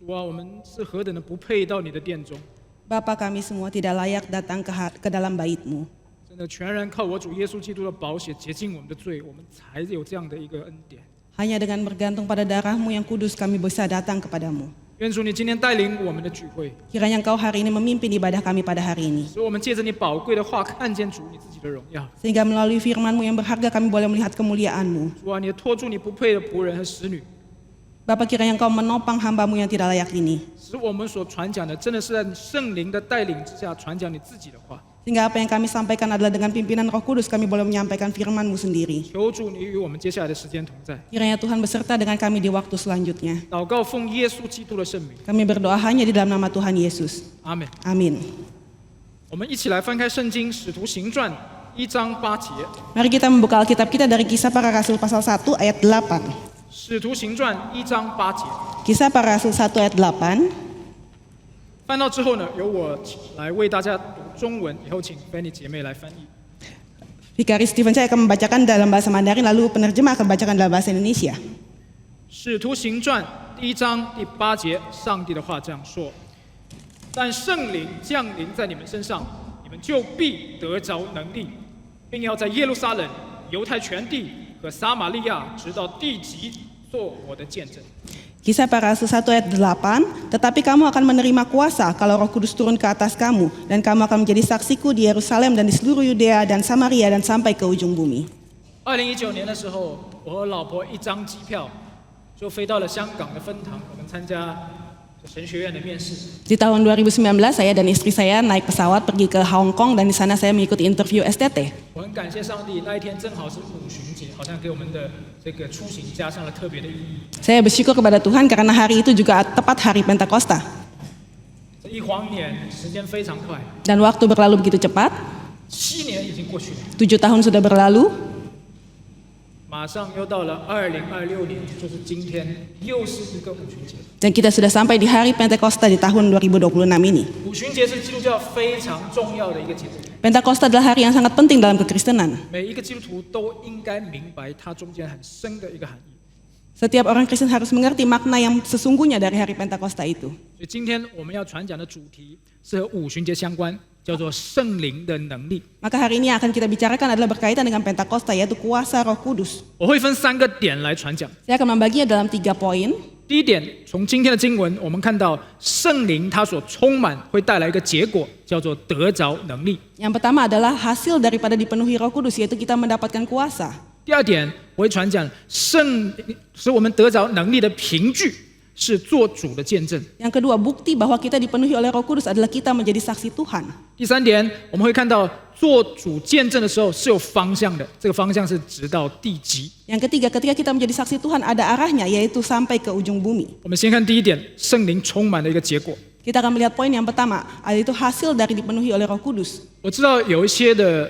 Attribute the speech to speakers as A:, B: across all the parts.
A: 主啊，我们是何等的不配到你的殿中，
B: Bapa, kami semua tidak layak datang ke dalam bait-Mu.
A: 真的全然靠我主耶稣基督的宝血洁净我们的罪，我们才有这样的一个恩典。
B: Hanya dengan bergantung pada darah-Mu yang kudus kami bisa datang kepadamu.
A: 愿主你今天带领我们的聚会，
B: Kiranya Engkau hari ini memimpin ibadah kami pada hari ini.
A: 使我们借着你宝贵的话看见主你自己的荣耀。
B: Sehingga melalui firman-Mu yang berharga kami boleh melihat kemuliaan-Mu.
A: 主啊，你拖住你不配的仆人和使女，
B: Bapa, kiranya Engkau menopang hamba-Mu yang tidak layak ini.
A: 使我们所传讲的真的是在圣灵的带领之下传讲你自己的话。
B: Sehingga apa yang kami sampaikan adalah dengan pimpinan Roh Kudus kami boleh menyampaikan firman-Mu sendiri.
A: 求主你与我们接下来的时间同在。
B: Kiranya Tuhan beserta dengan kami di waktu selanjutnya.
A: 祷告奉耶稣基督的圣名，
B: Kami berdoa hanya di dalam nama Tuhan Yesus.
A: 阿门。
B: Amin.
A: 我们一起来翻开圣经《使徒行传》1章8节，《
B: Mari kita membuka Alkitab kita dari Kisah Para Rasul pasal 1 ayat 8.
A: 使徒行传》1章8节。
B: Kisah Para Rasul 1 ayat 8.
A: 翻到之后呢，由我来为大家读中文，以后请 Fanny 姐妹来翻译。
B: Vikari Steven saya akan membacakan dalam bahasa Mandarin, lalu penerjemah akan membacakan dalam bahasa Indonesia.
A: 使徒行传1章第8节，上帝的话这样说：但圣灵降临在你们身上，你们就必得着能力，并要在耶路撒冷、犹太全地和撒玛利亚，直到地极，做我的见证。
B: Kisah Para Rasul 1 ayat 8, tetapi kamu akan menerima kuasa kalau Roh Kudus turun ke atas kamu, dan kamu akan menjadi saksiku di Yerusalem dan di seluruh Yudea dan Samaria dan sampai ke ujung bumi.
A: 2019年的时候，我和老婆一张机票就飞到了香港的分堂，我们参加神学院的面试。
B: Di tahun 2019 saya dan istri saya naik pesawat pergi ke Hong Kong dan di sana saya mengikuti interview STT.
A: 我很感谢上帝，那一天正好是五旬节，好像给我们的这个出行加上了特别的意义。
B: Saya bersyukur kepada Tuhan karena hari itu juga tepat hari Pentakosta.
A: 这一晃眼，时间非常快，
B: Dan waktu berlalu begitu cepat,
A: 7年已经过去了，
B: 7 tahun sudah berlalu,
A: 马上又到了2026年，就是今天，又是一个五旬节。
B: dan kita sudah sampai di hari Pentakosta di tahun 2026 ini.
A: 五旬节是基督教非常重要的一个节日，
B: Pentakosta adalah hari yang sangat penting dalam kekristenan.
A: 每一个基督徒都应该明白它中间很深的一个含义。
B: Setiap orang Kristen harus mengerti makna yang sesungguhnya dari hari Pentakosta itu.
A: 所以今天我们要传讲的主题是和五旬节相关，叫做圣灵的能力。
B: Maka hari ini yang akan kita bicarakan adalah berkaitan dengan Pentakosta, yaitu kuasa Roh Kudus.
A: 我会分3个点来传讲。
B: Saya akan membaginya dalam 3 poin.
A: 第一点，从今天的经文，我们看到圣灵它所充满会带来一个结果，叫做得着能力。
B: Yang pertama adalah hasil daripada dipenuhi Roh Kudus, yaitu kita mendapatkan kuasa.
A: 第二点，我会传讲圣使我们得着能力的凭据是做主的见证。
B: Yang kedua, bukti bahwa kita dipenuhi oleh Roh Kudus adalah kita menjadi saksi Tuhan.
A: 第三点，我们会看到做主见证的时候是有方向的，这个方向是直到地极。
B: Yang ketiga, ketika kita menjadi saksi Tuhan ada arahnya, yaitu sampai ke ujung bumi.
A: 我们先看第一点，圣灵充满的一个结果。
B: Kita akan melihat poin yang pertama, yaitu hasil dari dipenuhi oleh Roh Kudus.
A: 我知道有一些的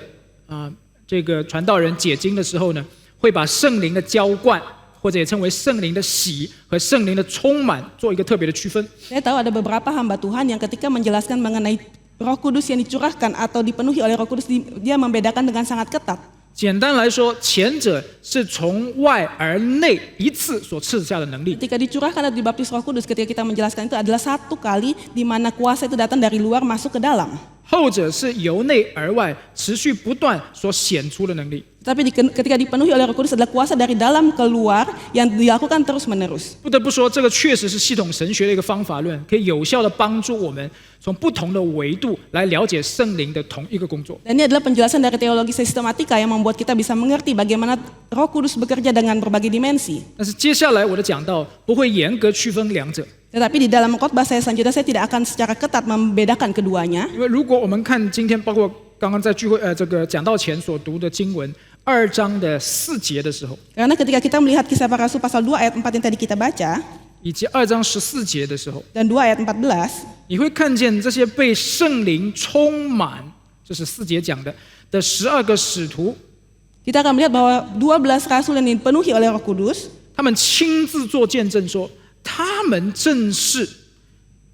A: 这个传道人解经的时候呢，会把圣灵的浇灌，或者也称为圣灵的洗和圣灵的充满做一个特别的区分。
B: Saya tahu ada beberapa hamba Tuhan yang ketika menjelaskan mengenai Roh Kudus yang dicurahkan atau dipenuhi oleh Roh Kudus, dia membedakan dengan sangat ketat.
A: 简单来说，前者是从外而内一次所赐下的能力，
B: Ketika dicurahkan atau dibaptis Roh Kudus, ketika kita menjelaskan itu adalah satu kali di mana kuasa itu datang dari luar masuk ke dalam.
A: 后者是由内而外持续不断所显出的能力。
B: Tapi ketika dipenuhi oleh Roh Kudus adalah kuasa dari dalam keluar yang dilakukan terus-menerus.
A: 不得不说，这个确实是系统神学的一个方法论，可以有效的帮助我们从不同的维度来了解圣灵的同一个工作。
B: Dan ini adalah penjelasan dari teologi sistematika yang membuat kita bisa mengerti bagaimana Roh Kudus bekerja dengan berbagai dimensi.
A: 但是接下来我的讲道不会严格区分两者，
B: Tetapi di dalam khotbah saya selanjutnya saya tidak akan secara ketat membedakan keduanya.
A: 因为如果我们看今天包括刚刚在聚会这个讲道前所读的经文2章的4节的时候，
B: Karena ketika kita melihat Kisah Para Rasul pasal 2 ayat 4 yang tadi kita baca
A: 以及2章14节的时候，
B: dan 2 ayat 14,
A: 你会看见这些被圣灵充满，这是4节讲的12个使徒，
B: kita akan melihat bahwa 12 rasul yang dipenuhi oleh Roh Kudus,
A: 他们亲自做见证说，他们正是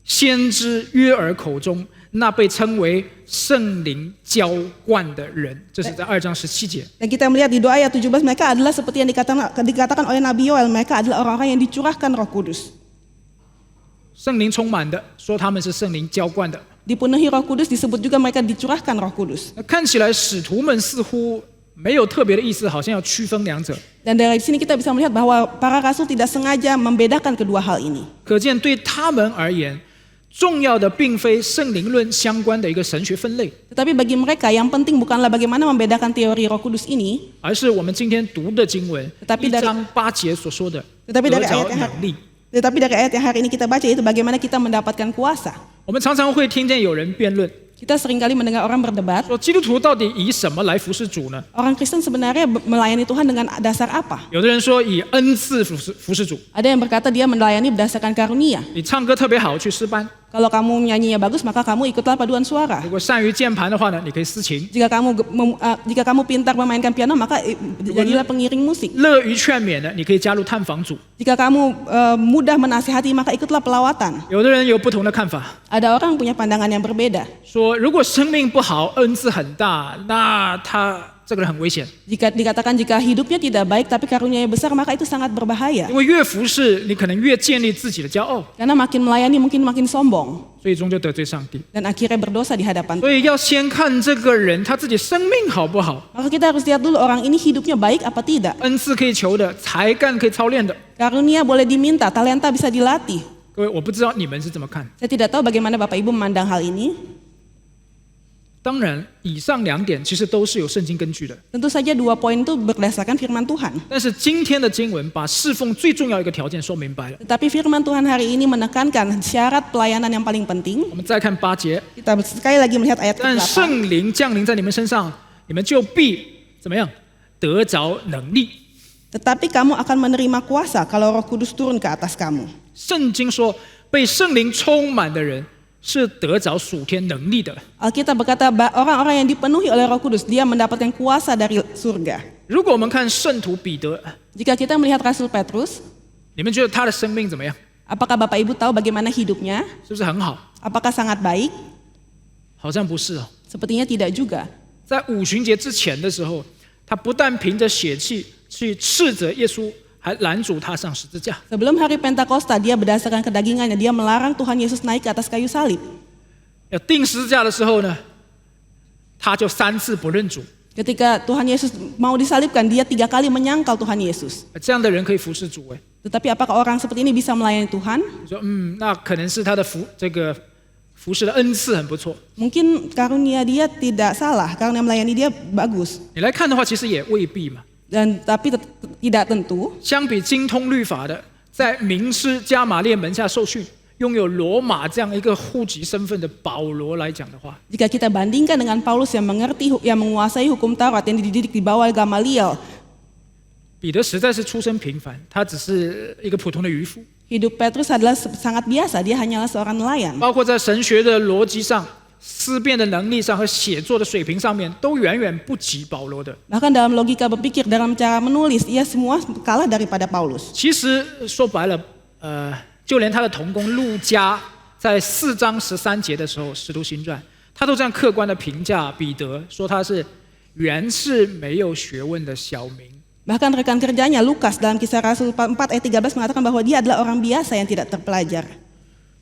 A: 先知约珥口中那被称为圣灵浇灌的人，这是在2章17节。
B: dan kita melihat di 2 ayat 17 mereka adalah seperti yang dikatakan oleh Nabi Yoel, mereka adalah orang-orang yang dicurahkan Roh Kudus.
A: 圣灵充满的，说他们是圣灵浇灌的。
B: Dipenuhi Roh Kudus disebut juga mereka dicurahkan Roh Kudus.
A: 那看起来使徒们似乎没有特别的意思，好像要区分两者。
B: Dan dari sini kita bisa melihat bahwa para rasul tidak sengaja membedakan kedua hal ini.
A: 可见对他们而言，重要的并非圣灵论相关的一个神学分类，
B: Tetapi bagi mereka yang penting bukanlah bagaimana membedakan teori Roh Kudus ini,
A: 而是我们今天读的经文
B: Tetapi
A: 1
B: dari-
A: 章8节所说的
B: Tetapi
A: 得
B: dari
A: 着
B: ayat yang
A: 能力。
B: tetapi dari ayat yang hari ini kita baca itu bagaimana kita mendapatkan kuasa.
A: 我们常常会听见有人辩论，
B: Kita seringkali mendengar orang berdebat,
A: 说基督徒到底以什么来服侍主呢？
B: orang Kristen sebenarnya melayani Tuhan dengan dasar apa?
A: 有的人说以恩赐服侍主，
B: Ada yang berkata dia melayani berdasarkan karunia.
A: 你唱歌特别好去诗班，
B: Kalau kamu nyanyinya bagus, maka kamu ikutlah paduan suara.
A: 如果善于键盘的话呢，你可以司琴；
B: Jika kamu pintar memainkan piano, maka jadilah pengiring musik.
A: 乐于劝勉的，你可以加入探访组。
B: Jika kamu mudah menasihati, maka ikutlah pelawatan.
A: 有的人有不同的看法，
B: Ada orang punya pandangan yang berbeda.
A: 说如果生命不好，恩赐很大，那他这个人很危险，
B: Jika dikatakan jika hidupnya tidak baik tapi karunia-Nya besar, maka itu sangat berbahaya.
A: 因为越服侍，你可能越建立自己的骄傲，
B: Karena makin melayani mungkin makin sombong
A: 最终就得罪上帝。
B: dan akhirnya berdosa di hadapan.
A: 所以要先看这个人他自己生命好不好，
B: Maka kita harus lihat dulu orang ini hidupnya baik apa tidak.
A: 恩赐可以求的，才干可以操练的。
B: Karunia boleh diminta, talenta bisa dilatih.
A: 各位，我不知道你们是怎么看。
B: Saya tidak tahu bagaimana Bapak Ibu memandang hal ini.
A: 当然，以上2点其实都是有圣经根据的。
B: Tentu saja 2 poin itu berdasarkan firman Tuhan.
A: 但是今天的经文把侍奉最重要一个条件说明白了。
B: Tetapi firman Tuhan hari ini menekankan syarat pelayanan yang paling penting.
A: 我们再看8节，
B: Kita sekali lagi melihat ayat
A: 但
B: ke-8.
A: 圣灵降临在你们身上，你们就必怎么样得着能力。
B: Tetapi kamu akan menerima kuasa kalau Roh Kudus turun ke atas kamu.
A: 圣经说，被圣灵充满的人是得着属天能力的。
B: Alkitab berkata orang-orang yang dipenuhi oleh Roh Kudus dia mendapatkan kuasa dari surga.
A: 如果我们看圣徒彼得，
B: Jika kita melihat Rasul Petrus,
A: 你们觉得他的生命怎么样？
B: apakah Bapak Ibu tahu bagaimana hidupnya?
A: 是不是很好？
B: Apakah sangat baik?
A: 好像不是哦。
B: Sepertinya tidak juga.
A: 在五旬节之前的时候，他不但凭着血气去斥责耶稣，还拦阻他上十字架。
B: Sebelum hari Pentakosta dia berdasarkan kedagingannya dia melarang Tuhan Yesus naik ke atas kayu salib.
A: 要钉十字架的时候呢，他就3次不认主。
B: Ketika Tuhan Yesus mau disalibkan dia 3 kali menyangkal Tuhan Yesus.
A: 这样的人可以服侍主哎。
B: Tetapi apakah orang seperti ini bisa melayani Tuhan?
A: 你说那可能是他的服侍的恩赐很不错。
B: Mungkin karunia dia tidak salah, karunia melayani dia bagus.
A: 你来看的话，其实也未必嘛。
B: Tapi tidak tentu.
A: 相比精通律法的，在名师加马列门下受训，拥有罗马这样一个户籍身份的保罗来讲的话，
B: Jika kita bandingkan dengan Paulus yang menguasai hukum Taurat yang dididik di bawah Gamaliel,
A: 彼得实在是出身平凡，他只是一个普通的渔夫。
B: hidup Petrus adalah sangat biasa, dia hanyalah seorang nelayan.
A: 包括在神学的逻辑上、思辨的能力上和写作的水平上面，都远远不及保罗的。
B: Bahkan dalam logika berpikir, dalam cara menulis, ia semua kalah daripada Paulus.
A: 其实说白了，就连他的同工路加在4章13节的时候，《使徒行传》，他都这样客观的评价彼得，说他是原是没有学问的小民。
B: Bahkan rekan kerjanya Lukas dalam Kisah Rasul 4 ayat 13 mengatakan bahwa dia adalah orang biasa yang tidak terpelajar.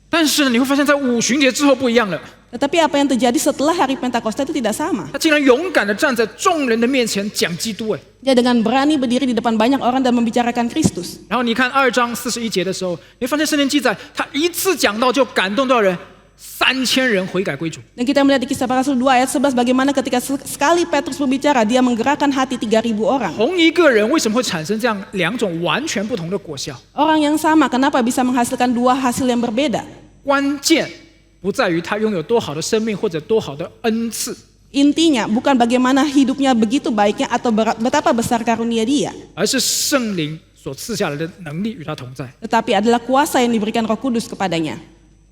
A: 但是呢，你会发现在五旬节之后不一样了，
B: Tetapi apa yang terjadi setelah hari Pentakosta itu tidak sama.
A: 他竟然勇敢的站在众人的面前讲基督。
B: Dia dengan berani berdiri di depan banyak orang dan membicarakan Kristus.
A: 然后你看2章41节的时候，你会发现圣经记载，他一次讲到就感动到人，3000人悔改归主。
B: Dan kita melihat di Kisah Para Rasul 2 ayat 11 bagaimana ketika sekali Petrus berbicara dia menggerakkan hati 3.000 orang.
A: 同一个人为什么会产生这样2种完全不同的果效？
B: Orang yang sama kenapa bisa menghasilkan 2 hasil yang berbeda?
A: 关键不在于他拥有多好的生命或者多好的恩赐，
B: Intinya bukan bagaimana hidupnya begitu baiknya atau betapa besar karunia dia,
A: 而是圣灵所赐下来的能力与他同在。
B: tetapi adalah kuasa yang diberikan Roh Kudus kepadanya.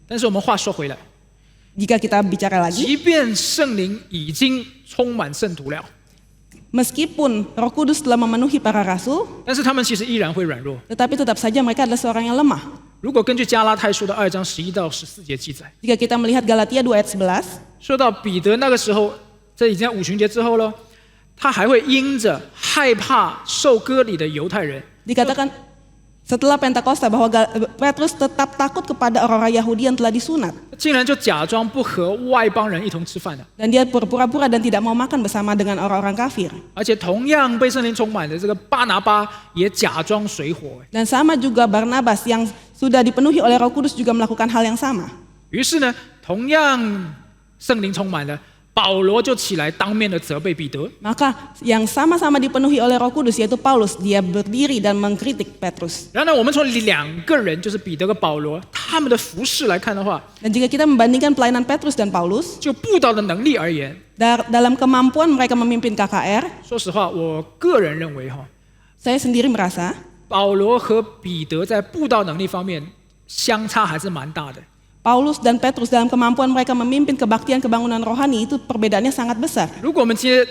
A: 但是我们话说回来，
B: Jika kita bicara lagi,
A: 即便圣灵已经充满圣徒了，
B: meskipun Roh Kudus telah memenuhi para rasul,
A: 但是他们其实依然会软弱。
B: tetapi tetap saja mereka adalah seorang yang lemah.
A: 如果根据加拉太书的2章11到14节记载，
B: Jika kita melihat Galatia 2 ayat 11,
A: 说到彼得那个时候，这已经在五旬节之后了，他还会因着害怕受割礼的犹太人，
B: dikatakan Setelah Pentakosta bahwa Petrus tetap takut kepada orang-orang Yahudi yang telah disunat.
A: 竟然就假装不和外邦人一同吃饭了。
B: Dan dia berpura-pura dan tidak mau makan bersama dengan orang-orang kafir.
A: 而且同样被圣灵充满的这个巴拿巴也假装水火。
B: Dan sama juga Barnabas yang sudah dipenuhi oleh Roh Kudus juga melakukan hal yang sama.
A: 于是呢，同样圣灵充满了，保罗就起来当面的责备彼得。
B: Maka yang sama-sama dipenuhi oleh Roh Kudus yaitu Paulus, dia berdiri dan mengkritik Petrus.
A: 然后呢，我们从两个人，就是彼得和保罗，他们的服事来看的话，
B: Dan jika kita membandingkan pelayanan Petrus dan Paulus,
A: 就布道的能力而言，
B: dalam kemampuan mereka memimpin KKR,
A: 说实话，我个人认为
B: saya sendiri merasa
A: 保罗和彼得在布道能力方面相差还是蛮大的。
B: Paulus dan Petrus dalam kemampuan mereka memimpin kebaktian kebangunan rohani itu perbedaannya sangat besar.
A: 如果我们接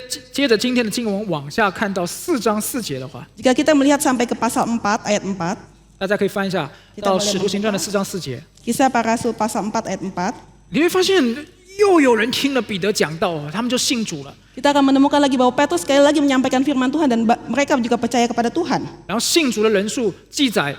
A: 着今天的经文往下看到4章4节的话，
B: Jika kita melihat sampai ke pasal 4 ayat 4,
A: 大家可以翻一下到使徒行传的4章4节，
B: Kisah Para Rasul pasal 4 ayat 4,
A: 你会发现又有人听了彼得讲道，他们就信主了。
B: kita akan menemukan lagi bahwa Petrus sekali lagi menyampaikan firman Tuhan dan mereka juga percaya kepada Tuhan.
A: 然后信主的人数记载，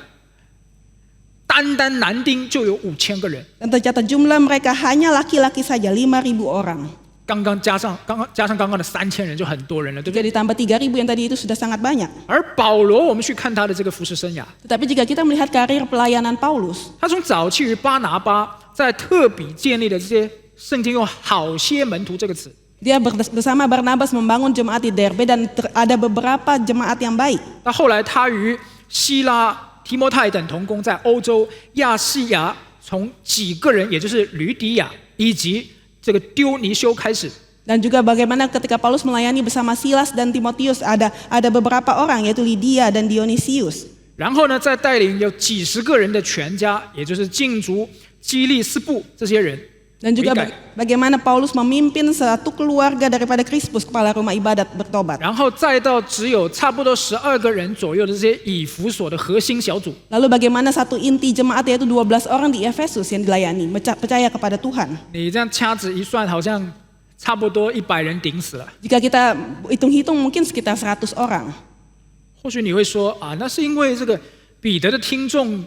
A: 单男丁就有5000个人，
B: Dan tercatat jumlah mereka hanya laki-laki saja 5.000 orang.
A: 刚刚加上刚刚的3000人就很多人了，对不
B: Jika
A: 对？
B: ditambah 3.000 yang tadi itu sudah sangat banyak.
A: 而保罗，我们去看他的这个服事生涯，
B: Tetapi jika kita melihat karir pelayanan Paulus,
A: 他从早期与巴拿巴在特比建立的这些圣经用好些门徒这个词，
B: dia bersama Barnabas membangun jemaat di Derbe dan ada beberapa jemaat yang baik.
A: 到后来他与希拉、提摩太等同工在欧洲亚细亚，从几个人，也就是吕底亚以及这个丢尼修开始。
B: Dan juga bagaimana ketika Paulus melayani bersama Silas dan Timotius ada beberapa orang yaitu Lydia dan Dionysius.
A: 然后呢，再带领有几十个人的全家，也就是禁足、基利斯布这些人。
B: Dan juga
A: 悔改
B: bagaimana Paulus memimpin satu keluarga daripada Krispus, kepala rumah ibadat, bertobat.
A: 然后再到只有差不多12个人左右的这些以弗所的核心小组，
B: Lalu bagaimana satu inti jemaat yaitu 12 orang di Efesus yang dilayani, percaya kepada Tuhan.
A: 你这样掐指一算，好像差不多100人顶死了。
B: Jika kita hitung-hitung mungkin sekitar 100 orang.
A: 或许你会说啊，那是因为这个彼得的听众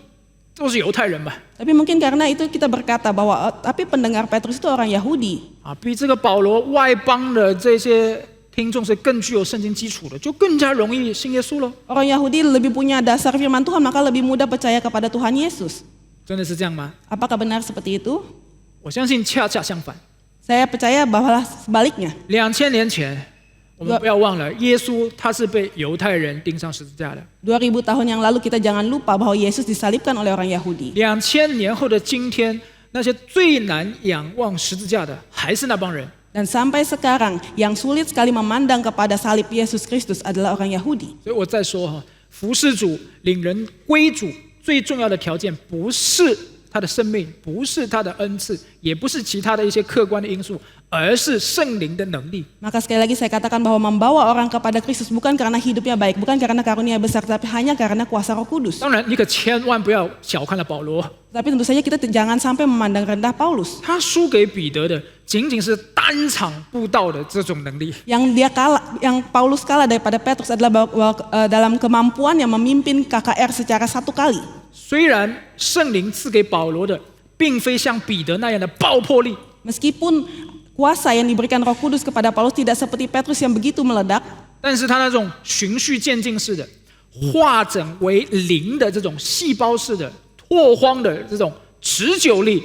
A: 都是犹太人吧？
B: Tapi mungkin karena itu kita berkata bahwa tapi pendengar Petrus itu orang Yahudi.
A: 啊，比这个保罗外邦的这些听众是更具有圣经基础的，就更加容易信耶稣喽。
B: Orang Yahudi lebih punya dasar firman Tuhan, maka lebih mudah percaya kepada Tuhan Yesus.
A: 真的是这样吗？
B: Apakah benar seperti itu?
A: 我相信恰恰相反。
B: Saya percaya bahwa sebaliknya.
A: 2000年前，我们不要忘了，耶稣他是被犹太人钉上十字架的。
B: 2000 tahun yang lalu kita jangan lupa bahwa Yesus disalibkan oleh orang Yahudi.
A: 2000年后的今天，那些最难仰望十字架的，还是那帮人。
B: Dan sampai sekarang yang sulit sekali memandang kepada salib Yesus Kristus adalah orang Yahudi.
A: 所以我再说哈，服侍主、领人归主，最重要的条件不是他的生命，不是他的恩赐，也不是其他的一些客观的因素，而是圣灵的能力。
B: Maka sekali lagi saya katakan bahwa membawa orang kepada Kristus bukan karena hidupnya baik, bukan karena karunia besar, tapi hanya karena kuasa Roh Kudus.
A: 当然，你可千万不要小看了保罗，
B: Tapi tentu saja kita jangan sampai memandang rendah Paulus.
A: 他输给彼得的仅仅是单场布道的这种能力。
B: Yang Paulus kalah daripada Petrus adalah dalam kemampuan yang memimpin KKR secara satu kali.
A: 虽然圣灵赐给保罗的，并非像彼得那样的爆破力，
B: Meskipun kuasa yang diberikan Roh Kudus kepada Paulus tidak seperti Petrus yang begitu meledak,
A: 但是他那种循序渐进式的、化整为零的这种细胞式的、拓荒的这种持久力，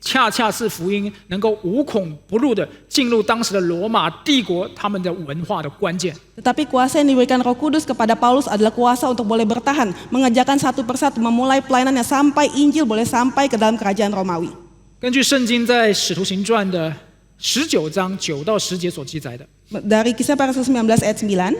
A: 恰恰是福音能够无孔不入的进入当时的罗马帝国他们的文化的关键。
B: tetapi kuasa yang diberikan Roh Kudus kepada Paulus adalah kuasa untuk boleh bertahan, mengerjakan satu persatu, memulai pelayanannya sampai Injil boleh sampai ke dalam kerajaan Romawi.
A: 根据圣经在使徒行传的19章9到10节所记载的，
B: Dari Kisah Para Rasul 19 ayat 9,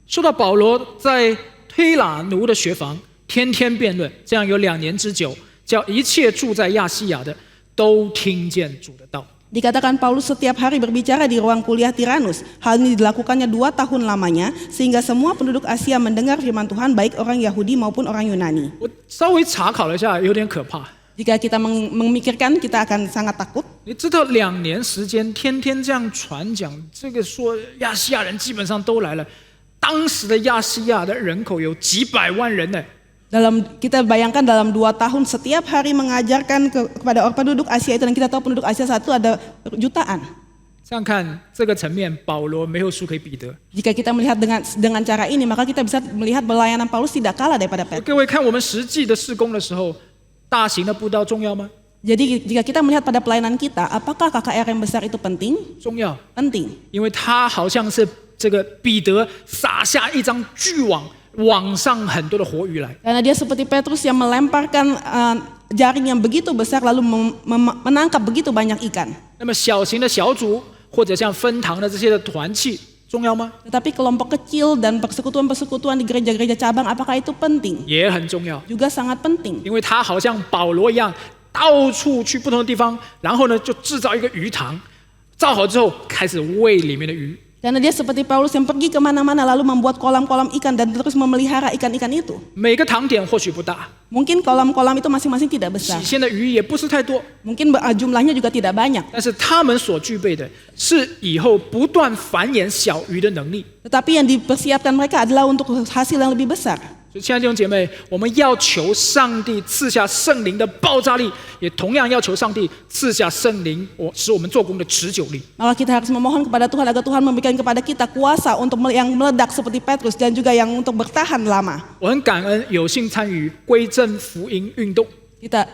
A: 说到保罗在推拿奴的学房天天辩论，这样有2年之久，叫一切住在亚细亚的都听见主的道。
B: dikatakan Paulus setiap hari berbicara di ruang kuliah Tiranus. Hal ini dilakukannya 2 tahun lamanya, sehingga semua penduduk Asia mendengar firman Tuhan, baik orang Yahudi maupun orang Yunani.
A: 我稍微查考了一下，有点可怕。
B: Jika kita memikirkan, kita akan sangat takut.
A: 你知道2年时间天天这样传讲，这个说亚细亚人基本上都来了。当时的亚细亚的人口有几百万人呢。
B: Kita bayangkan dalam 2 tahun setiap hari mengajarkan kepada orang penduduk Asia itu, dan kita tahu penduduk Asia satu ada jutaan.
A: 这样看这个层面，保罗没有输给彼得。
B: Jika kita melihat dengan cara ini, maka kita bisa melihat pelayanan Paulus tidak kalah daripada Petrus.
A: 各位看我们实际的事工的时候，大型的布道重要吗？
B: Jadi jika kita melihat pada pelayanan kita, apakah KKR yang besar itu penting?
A: 重要，
B: Penting.
A: 因为他好像是这个彼得撒下一张巨网，网上很多的活鱼来。
B: Karena dia seperti Petrus yang melemparkan jaring yang begitu besar lalu menangkap begitu banyak ikan.
A: 那么小型的小组或者像分堂的这些的团契重要吗？
B: Tetapi kelompok kecil dan persekutuan-persekutuan di gereja-gereja cabang, apakah itu penting?
A: 也很重要，
B: Juga sangat penting.
A: 因为他好像保罗一样，到处去不同的地方，然后呢就制造一个鱼塘，造好之后开始喂里面的鱼。
B: Karena dia seperti Paulus yang pergi kemana-mana lalu membuat kolam-kolam ikan dan terus memelihara ikan-ikan itu.
A: 每个堂点或许不大，
B: Mungkin kolam-kolam itu masing-masing tidak
A: 洗
B: besar.
A: 现的鱼也不是太多，
B: Mungkin jumlahnya juga tidak banyak.
A: 但是他们所具备的是以后不断繁衍小鱼的能力。
B: Tetapi yang dipersiapkan mereka adalah untuk hasil yang lebih besar.
A: 所以，亲爱的弟兄姐妹，我们要求上帝赐下圣灵的爆炸力，也同样要求上帝赐下圣灵，使我们做工的持久力。
B: Maka kita harus memohon kepada Tuhan agar Tuhan memberikan kepada kita kuasa untuk yang meledak seperti Petrus dan juga yang untuk bertahan lama.
A: 我很感恩有幸参与归正福音运动。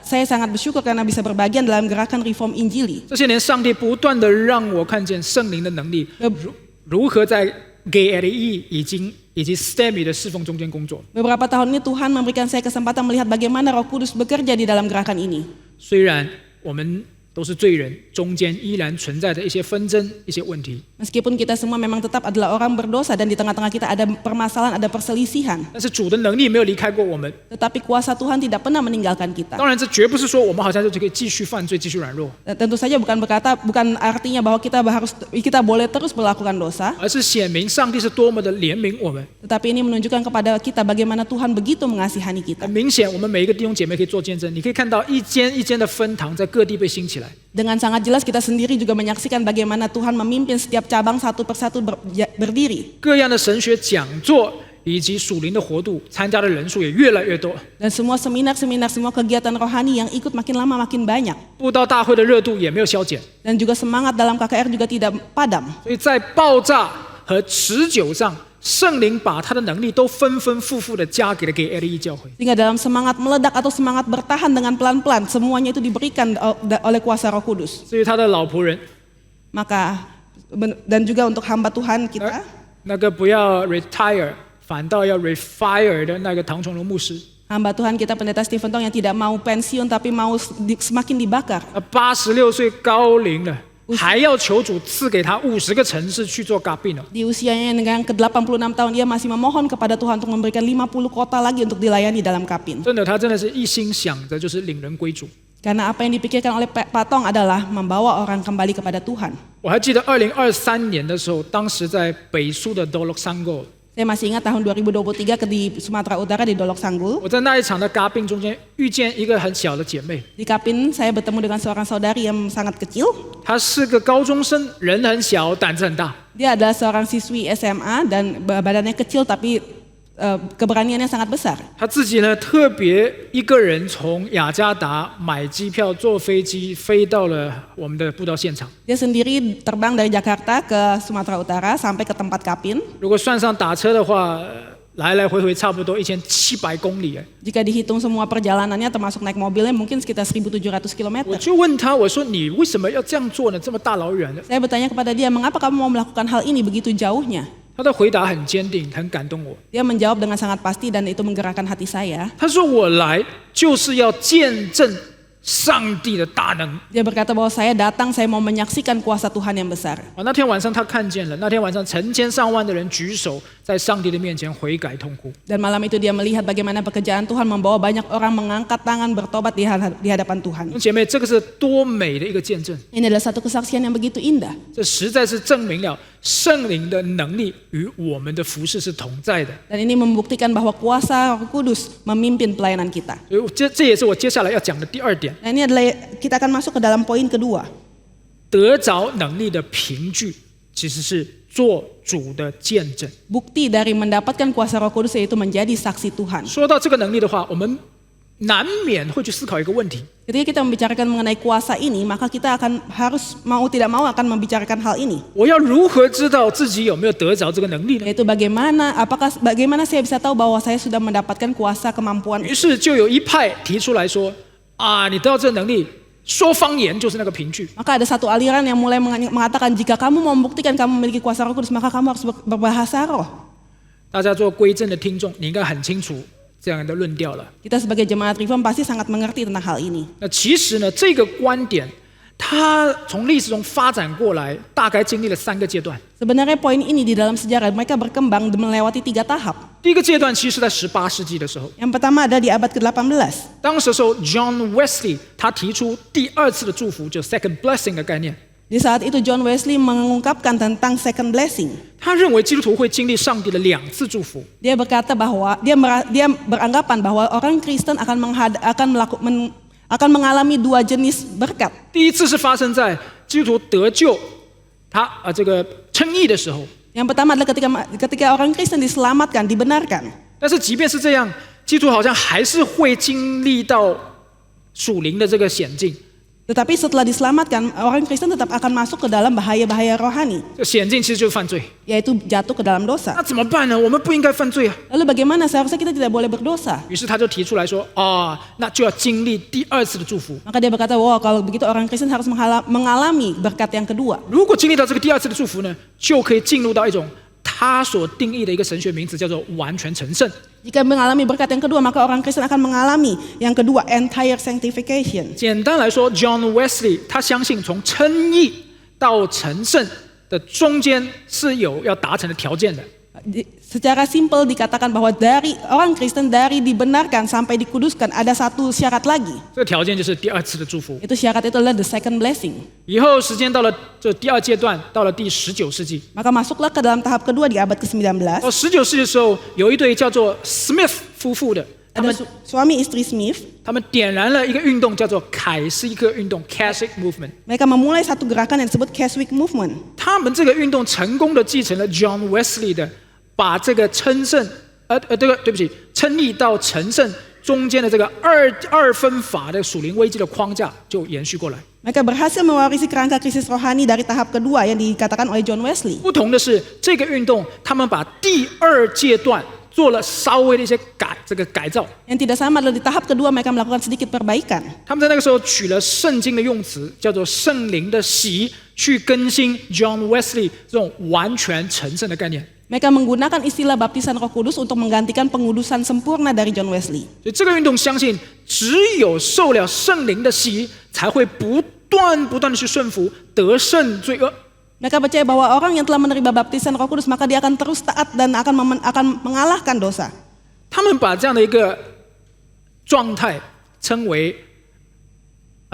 B: Saya sangat bersyukur karena bisa berbagian dalam gerakan Reform Injili.
A: 这些年，上帝不断的让我看见圣灵的能力如何在 GLE 以及 STEMI 的侍奉中间工作。
B: Beberapa tahun ini Tuhan memberikan saya kesempatan melihat bagaimana Roh Kudus bekerja di dalam gerakan ini.
A: 虽然我们都是罪人，中间依然存在着一些纷争、一些问题。
B: Meskipun kita semua memang tetap adalah orang berdosa dan di tengah-tengah kita ada permasalahan, ada perselisihan.
A: 但是主的能力没有离开过我们。
B: Tetapi kuasa Tuhan tidak pernah meninggalkan kita.
A: 当然，这绝不是说我们好像就可以继续犯罪、继续软弱，
B: Dan tentu saja bukan artinya bahwa kita boleh terus melakukan dosa.
A: 而是显明上帝是多么的怜悯我们。
B: Tetapi ini menunjukkan kepada kita bagaimana Tuhan begitu mengasihani kita.
A: 很明显，我们每一个弟兄姐妹可以做见证。你可以看到一间一间的分堂在各地被兴起来。
B: Dengan sangat jelas kita sendiri juga menyaksikan bagaimana Tuhan memimpin setiap cabang satu persatu berdiri.
A: 各样的神学讲座以及属灵的活动，参加的人数也越来越多。
B: Dan semua seminar-seminar, semua kegiatan rohani yang ikut makin lama makin banyak.
A: 布道大会的热度也没有消减，
B: Dan juga semangat dalam KKR juga tidak padam.
A: 所以在爆炸和持久上，圣灵把他的能力都丰丰富富的加给了GLE教会。
B: Sehingga dalam semangat meledak atau semangat bertahan dengan pelan-pelan, semuanya itu diberikan oleh kuasa Roh Kudus.
A: 至于他的老仆人，
B: Maka dan juga untuk hamba Tuhan kita,
A: 那个不要 retire， 反倒要 refire 的那个唐崇荣牧师，
B: hamba Tuhan kita pendeta Stephen Tong yang tidak mau pensiun tapi mau semakin dibakar.
A: 86岁高龄了，还要求主赐给他50个城市去做 gabin。
B: Di usianya yang ke-86 tahun dia masih memohon kepada Tuhan untuk memberikan 50 kota lagi untuk dilayani dalam Kapin.
A: 真的，他真的是一心想着就是领人归主。
B: Karena apa yang dipikirkan oleh Pak Tong adalah membawa orang kembali kepada Tuhan.
A: 我还记得2023年的时候，当时在北苏的 Dolok Sanggol，
B: Saya masih ingat tahun 2023 di Sumatera Utara di Dolok Sanggul.
A: 我在那一场的 gabin 中间遇见一个很小的姐妹，
B: Di Kapin saya bertemu dengan seorang saudari yang sangat kecil.
A: 她是个高中生，人很小，胆子很大。
B: Dia adalah seorang siswi SMA dan badannya kecil tapi keberaniannya sangat besar.
A: 她自己呢特别一个人从雅加达买机票坐飞机飞到了我们的布道现场。
B: Dia sendiri terbang dari Jakarta ke Sumatera Utara sampai ke tempat Kapin.
A: 如果算上打车的话，来来回回差不多1700公里。
B: Jika dihitung semua perjalanannya termasuk naik mobilnya mungkin sekitar 1.700 km.
A: 我就问她，我说你为什么要这样做呢？这么大老远的。
B: Saya bertanya kepada dia, mengapa kamu mau melakukan hal ini begitu jauhnya?
A: 她的回答很坚定，很感动我。
B: Dia menjawab dengan sangat pasti dan itu menggerakkan hati saya.
A: 她说我来就是要见证上帝的大能。
B: Dia berkata bahwa saya datang, saya mau menyaksikan kuasa Tuhan yang besar.
A: 那天晚上她看见了，那天晚上成千上万的人举手在上帝的面前悔改痛哭。
B: Dan malam itu dia melihat bagaimana pekerjaan Tuhan membawa banyak orang mengangkat tangan bertobat di hadapan Tuhan.
A: 姐妹，这个是多美的一个见证！
B: Ini adalah satu kesaksian yang begitu indah.
A: 这实在是证明了圣灵的能力与我们的服事是同在的。
B: Dan ini membuktikan bahwa kuasa Roh Kudus memimpin pelayanan kita.
A: 所以这也是我接下来要讲的第二点，
B: Nah ini adalah kita akan masuk ke dalam poin kedua.
A: 得着能力的凭据其实是做主的见证。
B: Bukti dari mendapatkan kuasa Roh Kudus yaitu menjadi saksi Tuhan.
A: 说到这个能力的话，我们难免会去思考一个问题：
B: Ketika kita membicarakan mengenai kuasa ini, maka kita harus mau tidak mau akan membicarakan hal ini.
A: 我要如何知道自己有没有得着这个能力呢？
B: Yaitu bagaimana saya bisa tahu bahwa saya sudah mendapatkan kuasa kemampuan.
A: 于是就有一派提出来说：啊，你得到这个能力，说方言就是那个凭据。
B: Maka ada satu aliran yang mulai mengatakan jika kamu mau membuktikan kamu memiliki kuasa Roh Kudus, maka kamu harus berbahasa roh.
A: 大家做归正的听众，你应该很清楚这样的论调了。
B: Kita sebagai jemaat Reform pasti sangat mengerti tentang hal ini.
A: 那其实呢，这个观点它从历史中发展过来，大概经历了3个阶段。
B: Sebenarnya poin ini di dalam sejarah mereka berkembang melewati 3 tahap.
A: 第一个阶段其实是在18世纪的时候，
B: Yang pertama ada di abad ke-18.
A: 当时的时候 ，John Wesley 他提出第2次的祝福，就 second blessing 的概念。
B: Di saat itu John Wesley mengungkapkan tentang second blessing.
A: 他认为基督徒会经历上帝的2次祝福。
B: Dia berkata bahwa dia beranggapan bahwa orang Kristen akan mengalami 2 jenis berkat.
A: 第一次是发生在基督徒得救，他这个称义的时候。
B: Yang pertama adalah ketika orang Kristen diselamatkan, dibenarkan.
A: 但是即便是这样，基督徒好像还是会经历到属灵的这个险境。
B: Tetapi setelah diselamatkan, orang Kristen tetap akan masuk ke dalam bahaya-bahaya rohani,
A: 这险境其实就是犯罪。
B: yaitu jatuh ke dalam dosa.
A: 那怎么办呢？我们不应该犯罪啊！
B: Lalu bagaimana? Seharusnya kita tidak boleh berdosa.
A: 于是他就提出来说：啊，那就要经历第2次的祝福。
B: Maka dia berkata, wow, kalau begitu orang Kristen harus mengalami berkat yang kedua.
A: 如果经历到这个第2次的祝福呢，就可以进入到一种他所定义的一个神学名词，叫做完全成圣。
B: Jika mengalami berkat yang kedua, maka orang Kristen akan mengalami yang kedua, entire sanctification.
A: 简单来说 ，John Wesley 他相信从称义到成圣的中间是有要达成的条件的。
B: Secara simpel dikatakan bahwa dari orang Kristen dari dibenarkan sampai dikuduskan ada satu syarat lagi.
A: 这个条件就是第2次的祝福。
B: Itu syarat itu adalah the second blessing.
A: 以后时间到了这第2阶段，到了第19世纪。
B: Maka masuklah ke dalam tahap kedua di abad ke-19.
A: 到19世纪的时候，有一对叫做 Smith 夫妇的，
B: Ada suami istri Smith.
A: 他们点燃了一个运动，叫做凯西克运动 （Keswick Movement）。
B: Mereka memulai satu gerakan yang disebut Keswick Movement.
A: 他们这个运动成功的继承了 John Wesley 的，把这个称圣，称义到成圣中间的这个二分法的属灵危机的框架就延续过来。
B: Mereka berhasil mewarisi kerangka krisis rohani dari tahap kedua yang dikatakan oleh John Wesley.
A: 不同的是，这个运动他们把第2阶段做了稍微的一些改造。
B: Yang tidak sama adalah di tahap kedua mereka melakukan sedikit perbaikan.
A: 他们在那个时候取了圣经的用词，叫做圣灵的洗，去更新 John Wesley 这种完全成圣的概念。
B: Mereka menggunakan istilah baptisan Roh Kudus untuk menggantikan pengudusan sempurna dari John Wesley.
A: 所以这个运动相信，只有受了圣灵的洗，才会不断的去顺服，得胜罪恶。
B: Mereka percaya bahwa orang yang telah menerima baptisan Roh Kudus maka dia akan terus taat dan akan mengalahkan dosa.
A: 他们把这样的一个状态称为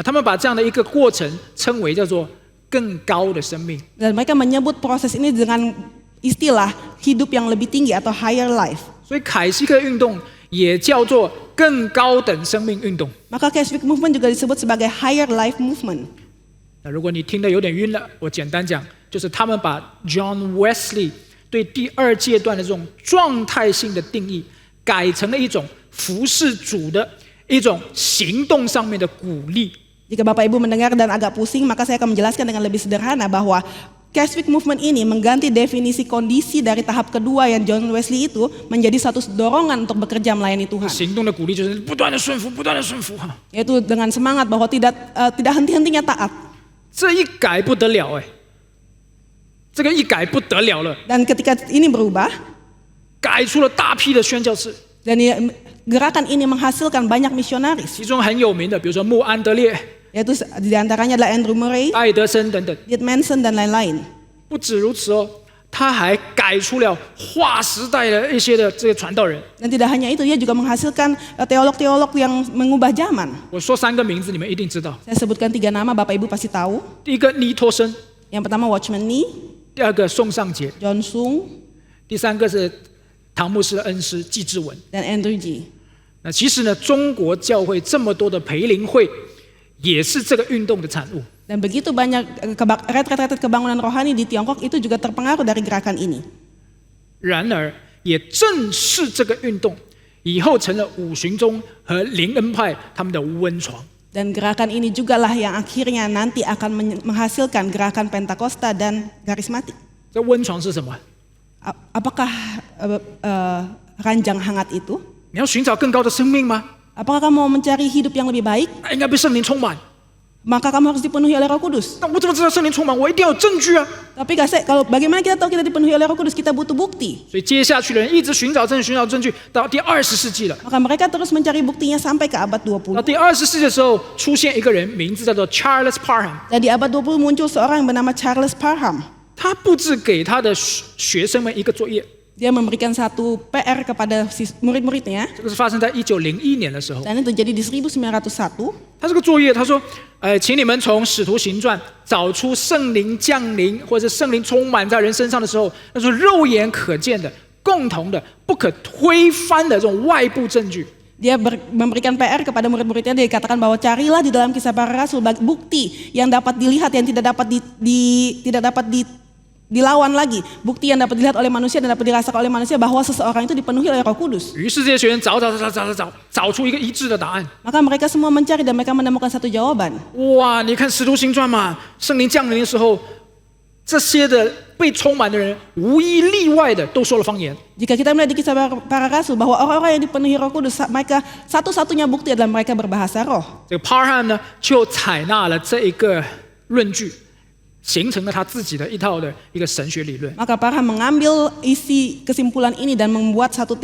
A: 他们把这样的一个过程称为叫做更高的生命。
B: Dan mereka menyebut proses ini dengan istilah hidup yang lebih tinggi atau higher life.
A: 所以凯西克运动也叫做更高等生命运动。
B: Maka Keswick Movement juga disebut sebagai higher life movement.
A: 那如果你听得有点晕了，我简单讲，就是他们把 John Wesley 对第2阶段的这种状态性的定义，改成了一种服侍主的一种行动上面的鼓励。
B: Jika Bapak Ibu mendengar dan agak pusing, maka saya akan menjelaskan dengan lebih sederhana bahwa Keswick Movement ini mengganti definisi kondisi dari tahap kedua yang John Wesley itu menjadi satu dorongan untuk bekerja melayani Tuhan.
A: 行动的鼓励就是不断的顺服，不断的顺服哈。
B: Yaitu dengan semangat bahwa tidak henti-hentinya taat.
A: 这一改不得了哎，这个一改不得了了，
B: Dan ketika ini berubah,
A: 改出了大批的宣教士，
B: dan gerakan ini menghasilkan banyak misionaris.
A: 其中很有名的，比如说穆安德烈、
B: Yaitu diantaranya adalah Andrew Murray,
A: 艾德森等等。
B: Diet Manson, dan lain-lain.
A: 不止如此哦，他还改出了划时代的一些的这些传道人。
B: Dan tidak hanya itu, dia juga menghasilkan teolog-teolog yang mengubah zaman.
A: 我说3个名字，你们一定知道。
B: Saya sebutkan 3 nama, Bapak Ibu pasti tahu.
A: 第一个尼托生，
B: Yang pertama Watchman Nee,
A: 第2个宋尚杰，
B: John Sung,
A: 第3个是唐牧师的恩师纪志文。
B: dan Andrew G.
A: 那其实呢，中国教会这么多的培灵会，也是这个运动的产物。
B: Dan begitu banyak retret-retret kebangunan rohani di Tiongkok itu juga terpengaruh dari gerakan ini.
A: 然而，也正是这个运动，以后成了五旬宗和灵恩派他们的温床。
B: Dan gerakan ini jugalah yang akhirnya nanti akan menghasilkan gerakan Pentakosta dan karismatik.
A: 这温床是什么？
B: Apakah ranjang hangat itu?
A: 你要寻找更高的生命吗？
B: Apakah kamu mau mencari hidup yang lebih baik?
A: 那应该被圣灵充满。
B: Maka kamu harus dipenuhi oleh Roh Kudus.
A: 那我怎么知道圣灵充满？我一定要有证据啊！
B: Tapi kalau bagaimana kita tahu kita dipenuhi oleh Roh Kudus? Kita butuh bukti.
A: 所以接下去的人一直寻找证据，寻找证据，到第20世纪了。
B: Maka mereka terus mencari buktinya sampai ke abad
A: 到
B: 20.
A: 第20世纪的时候，出现一个人，名字叫做 Charles Parham。
B: Dan di abad 20 muncul seorang yang bernama Charles Parham.
A: 他布置给他的学生们一个作业，
B: Dia memberikan satu PR kepada murid-muridnya.
A: 这个是发生在1901年的时候。
B: Dan itu terjadi di 1901.
A: 他这个作业，他说：“请你们从《使徒行传》找出圣灵降临或者圣灵充满在人身上的时候，那是肉眼可见的、共同的、不可推翻的这种外部证据。”
B: Dia memberikan PR kepada murid-muridnya. Dia dikatakan bahwa carilah di dalam Kisah Para Rasul bukti yang dapat dilihat, yang tidak dapat dilawan lagi, bukti yang dapat dilihat oleh manusia dan dapat dirasakan oleh manusia bahwa seseorang itu dipenuhi oleh Roh Kudus.
A: 于是这些学员找出一个一致的答案。
B: Maka mereka semua mencari dan mereka menemukan satu jawaban.
A: 哇，你看《使徒行传》嘛，圣灵降临的时候，这些的被充满的人，无一例外的都说了方言。
B: Jika kita melihat di Kisah Para Rasul bahwa orang-orang yang dipenuhi Roh Kudus, mereka satu-satunya bukti adalah mereka berbahasa roh.
A: 这个 Parham 呢，就采纳了这一个论据，形成了他自己的一套的一个神学理论。
B: Maka Parham mengambil isi kesimpulan ini dan membuat satu